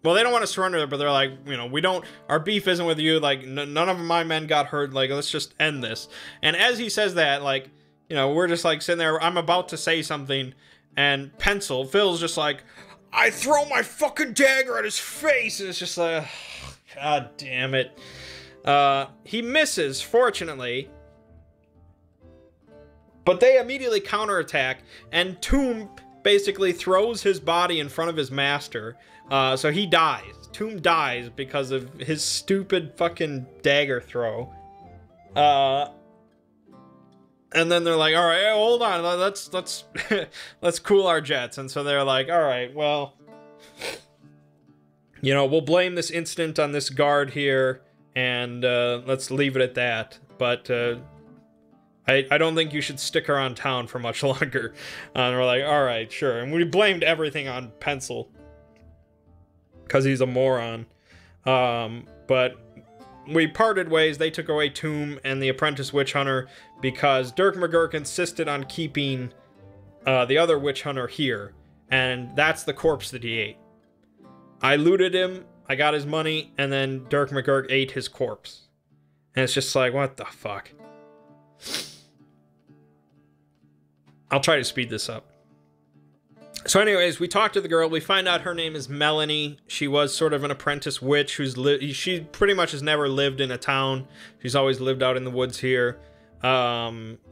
Well, they don't want to surrender, but they're like, we don't, our beef isn't with you, like, none of my men got hurt, like, let's just end this. And as he says that, like, we're just, like, sitting there, I'm about to say something, and Phil's just like, I throw my fucking dagger at his face, and it's just like, oh, god damn it. He misses, fortunately, but they immediately counterattack, and Tomb basically throws his body in front of his master. So he dies. Tomb dies because of his stupid fucking dagger throw. And then they're like, all right, hold on, let's let's cool our jets. And so they're like, all right, well, we'll blame this incident on this guard here, and let's leave it at that. But I don't think you should stick around town for much longer. And we're like, all right, sure. And we blamed everything on Pencil, because he's a moron. But we parted ways. They took away Tomb and the apprentice witch hunter because Dirk McGurk insisted on keeping the other witch hunter here. And that's the corpse that he ate. I looted him, I got his money, and then Dirk McGurk ate his corpse. And it's just like, what the fuck? I'll try to speed this up. So anyways, we talked to the girl. We find out her name is Melanie. She was sort of an apprentice witch she pretty much has never lived in a town. She's always lived out in the woods here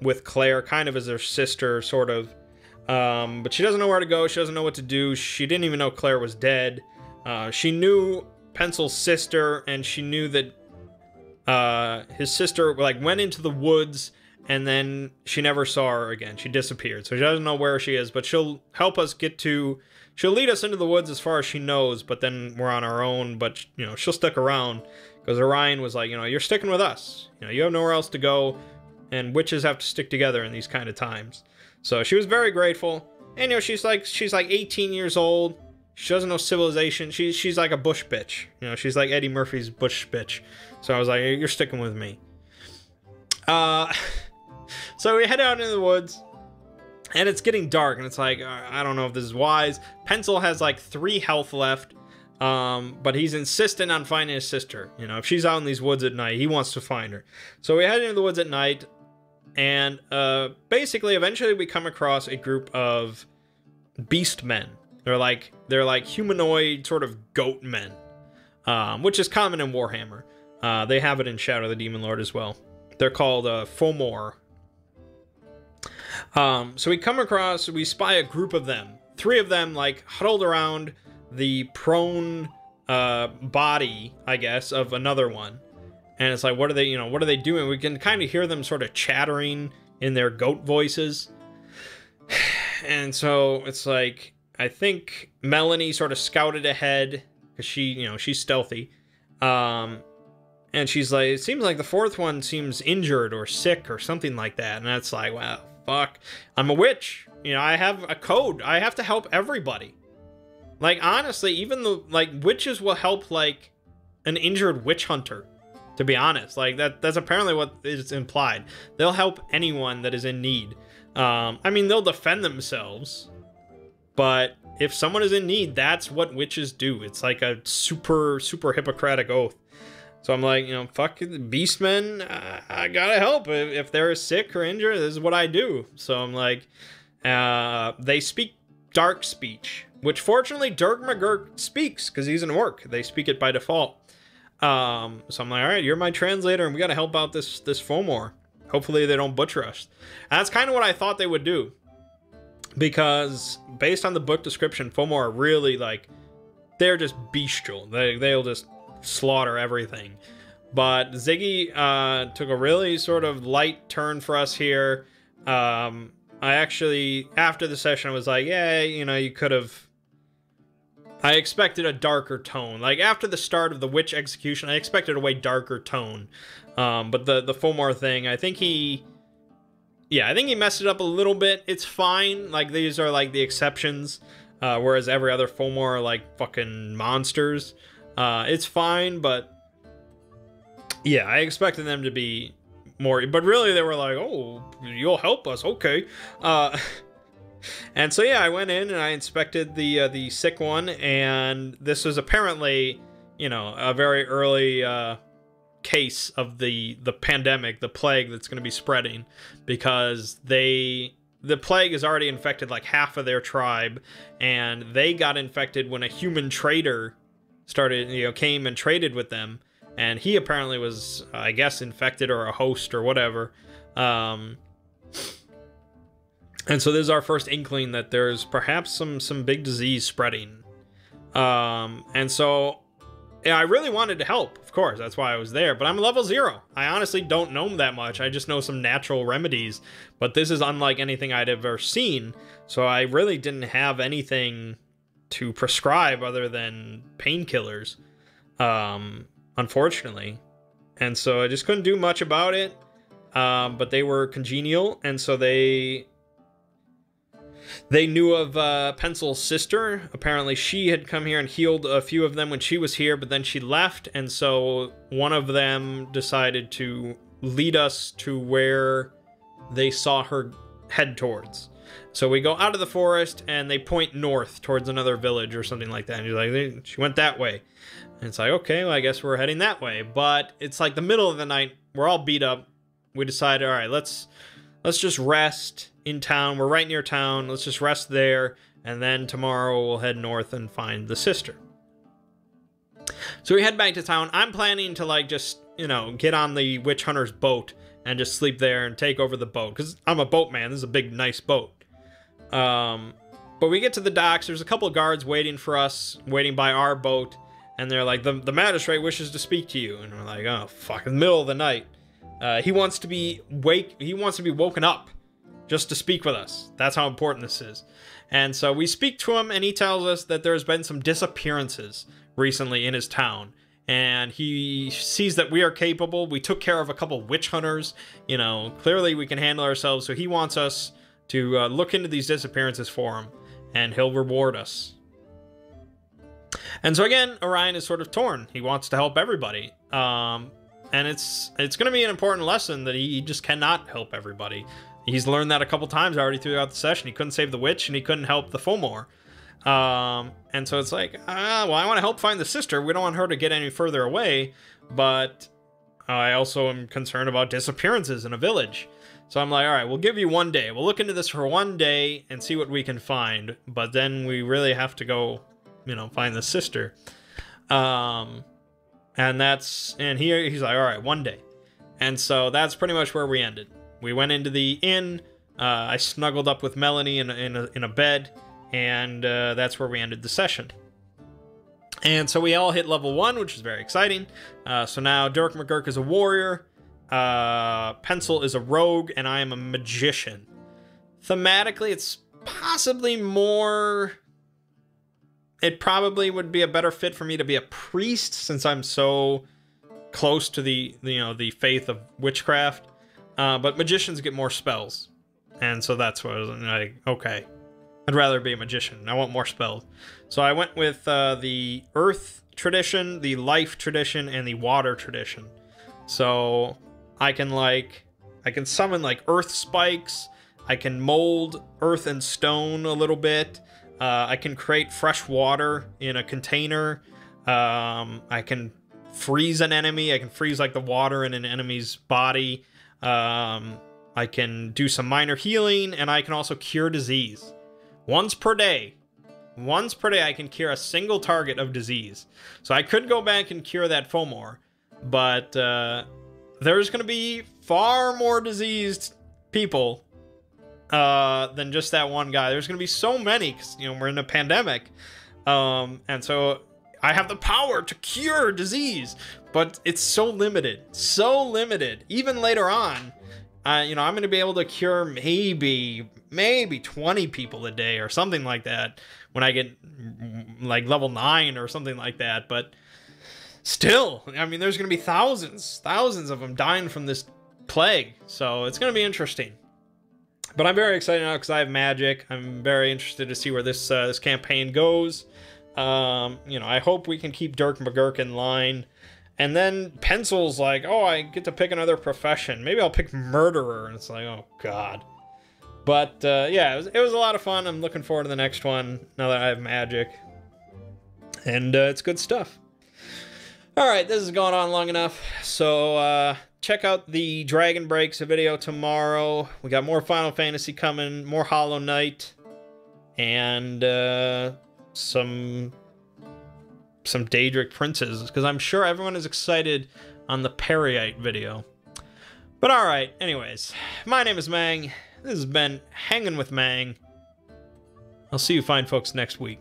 with Claire, kind of as her sister, sort of. But she doesn't know where to go. She doesn't know what to do. She didn't even know Claire was dead. She knew Pencil's sister, and she knew that his sister went into the woods. And then she never saw her again. She disappeared. So she doesn't know where she is, but she'll help us she'll lead us into the woods as far as she knows, but then we're on our own. But, she'll stick around because Orion was like, you're sticking with us. You have nowhere else to go, and witches have to stick together in these kind of times. So she was very grateful. And, she's like 18 years old. She doesn't know civilization. She's like a bush bitch. She's like Eddie Murphy's bush bitch. So I was like, you're sticking with me. So we head out into the woods, and it's getting dark, and it's like, I don't know if this is wise. Pencil has like 3 health left, but he's insistent on finding his sister. If she's out in these woods at night, he wants to find her. So we head into the woods at night, and basically, eventually we come across a group of beast men. They're like humanoid sort of goat men, which is common in Warhammer. They have it in Shadow of the Demon Lord as well. They're called Fomor. So we spy a group of them. 3 of them, huddled around the prone body, I guess, of another one. And it's like, what are they doing? We can kind of hear them sort of chattering in their goat voices. And so it's like, I think Melanie sort of scouted ahead because she's stealthy. And she's like, it seems like the 4th one seems injured or sick or something like that. And that's like, wow, fuck. I'm a witch. I have a code. I have to help everybody. Honestly, even the, witches will help, an injured witch hunter. to be honest. Like, that's apparently what is implied. They'll help anyone that is in need. I mean, they'll defend themselves, but if someone is in need, that's what witches do. It's like a super, super Hippocratic oath. So I'm like, you know, fuck it, beastmen, I gotta help. If they're sick or injured, this is what I do. So I'm like, they speak dark speech, which fortunately Dirk McGurk speaks because he's in work. They speak it by default. So I'm like, all right, you're my translator, and we gotta help out this Fomor. Hopefully they don't butcher us. And that's kind of what I thought they would do, because based on the book description, Fomor are really like, they're just bestial. They'll just slaughter everything. But Ziggy took a really sort of light turn for us here. I actually, after the session, I was like, yeah, you know, you could have... I expected a darker tone. Like, after the start of the witch execution, I expected a way darker tone. But the Fomor thing, I think he messed it up a little bit. It's fine. Like, these are, like, the exceptions. Whereas every other Fomor are, like, fucking monsters. It's fine, but... yeah, I expected them to be more... but really, they were like, oh, you'll help us, okay. And so, yeah, I went in and I inspected the sick one, and this was apparently, you know, a very early case of the pandemic, the plague that's going to be spreading, because the plague has already infected like half of their tribe, and they got infected when a human trader started, you know, came and traded with them, and he apparently was, I guess, infected or a host or whatever. And so this is our first inkling that there's perhaps some big disease spreading. And so, yeah, I really wanted to help, of course, that's why I was there, but I'm level 0. I honestly don't know that much. I just know some natural remedies, but this is unlike anything I'd ever seen, so I really didn't have anything to prescribe other than painkillers, unfortunately. And so I just couldn't do much about it, but they were congenial, and so they knew of Pencil's sister. Apparently she had come here and healed a few of them when she was here, but then she left, and so one of them decided to lead us to where they saw her head towards. So we go out of the forest, and they point north towards another village or something like that, and you're like, she went that way. And it's like, okay, well, I guess we're heading that way. But it's like the middle of the night, we're all beat up. We decided, all right, let's just rest in town. We're right near town. Let's just rest there, and then tomorrow we'll head north and find the sister. So we head back to town. I'm planning to, like, just, you know, get on the witch hunter's boat and just sleep there and take over the boat, because I'm a boatman. This is a big, nice boat. But we get to the docks. There's a couple of guards waiting for us, waiting by our boat, and they're like, the magistrate wishes to speak to you. And we're like, oh, fuck, in the middle of the night. He wants to be woken up just to speak with us. That's how important this is. And so we speak to him, and he tells us that there's been some disappearances recently in his town. And he sees that we are capable. We took care of a couple witch hunters. You know, clearly we can handle ourselves. So he wants us to look into these disappearances for him, and he'll reward us. And so again, Orion is sort of torn. He wants to help everybody. And it's going to be an important lesson that he just cannot help everybody. He's learned that a couple times already throughout the session. He couldn't save the witch, and he couldn't help the Fomor. And so it's like, well, I want to help find the sister. We don't want her to get any further away, but I also am concerned about disappearances in a village. So I'm like, all right, we'll give you 1 day. We'll look into this for 1 day and see what we can find. But then we really have to go, you know, find the sister. And he's like, all right, 1 day. And so that's pretty much where we ended. We went into the inn. I snuggled up with Melanie in a bed, and that's where we ended the session. And so we all hit level 1, which is very exciting. So now Dirk McGurk is a warrior, Pencil is a rogue, and I am a magician. Thematically, it's possibly more... It probably would be a better fit for me to be a priest, since I'm so close to the faith of witchcraft. But magicians get more spells, and so that's what I was like, okay, I'd rather be a magician. I want more spells. So I went with the earth tradition, the life tradition, and the water tradition. So I can summon like earth spikes. I can mold earth and stone a little bit. I can create fresh water in a container. I can freeze an enemy. I can freeze like the water in an enemy's body. I can do some minor healing, and I can also cure disease. Once per day I can cure a single target of disease. So I could go back and cure that Fomor, but there's going to be far more diseased people than just that one guy. There's going to be so many, because, you know, we're in a pandemic. And so I have the power to cure disease, but it's so limited. So limited. Even later on, you know, I'm going to be able to cure maybe 20 people a day or something like that when I get like level 9 or something like that. But still, I mean, there's going to be thousands of them dying from this plague. So it's going to be interesting. But I'm very excited now because I have magic. I'm very interested to see where this this campaign goes. You know, I hope we can keep Dirk McGurk in line. And then Pencil's like, oh, I get to pick another profession. Maybe I'll pick murderer. And it's like, oh, God. But, yeah, it was a lot of fun. I'm looking forward to the next one now that I have magic. And it's good stuff. All right, this is going on long enough. So, check out the Dragon Breaks video tomorrow. We got more Final Fantasy coming, more Hollow Knight, and some Daedric Princes, because I'm sure everyone is excited on the Periite video. But all right, anyways, my name is Mangg. This has been Hanging with Mangg. I'll see you fine folks next week.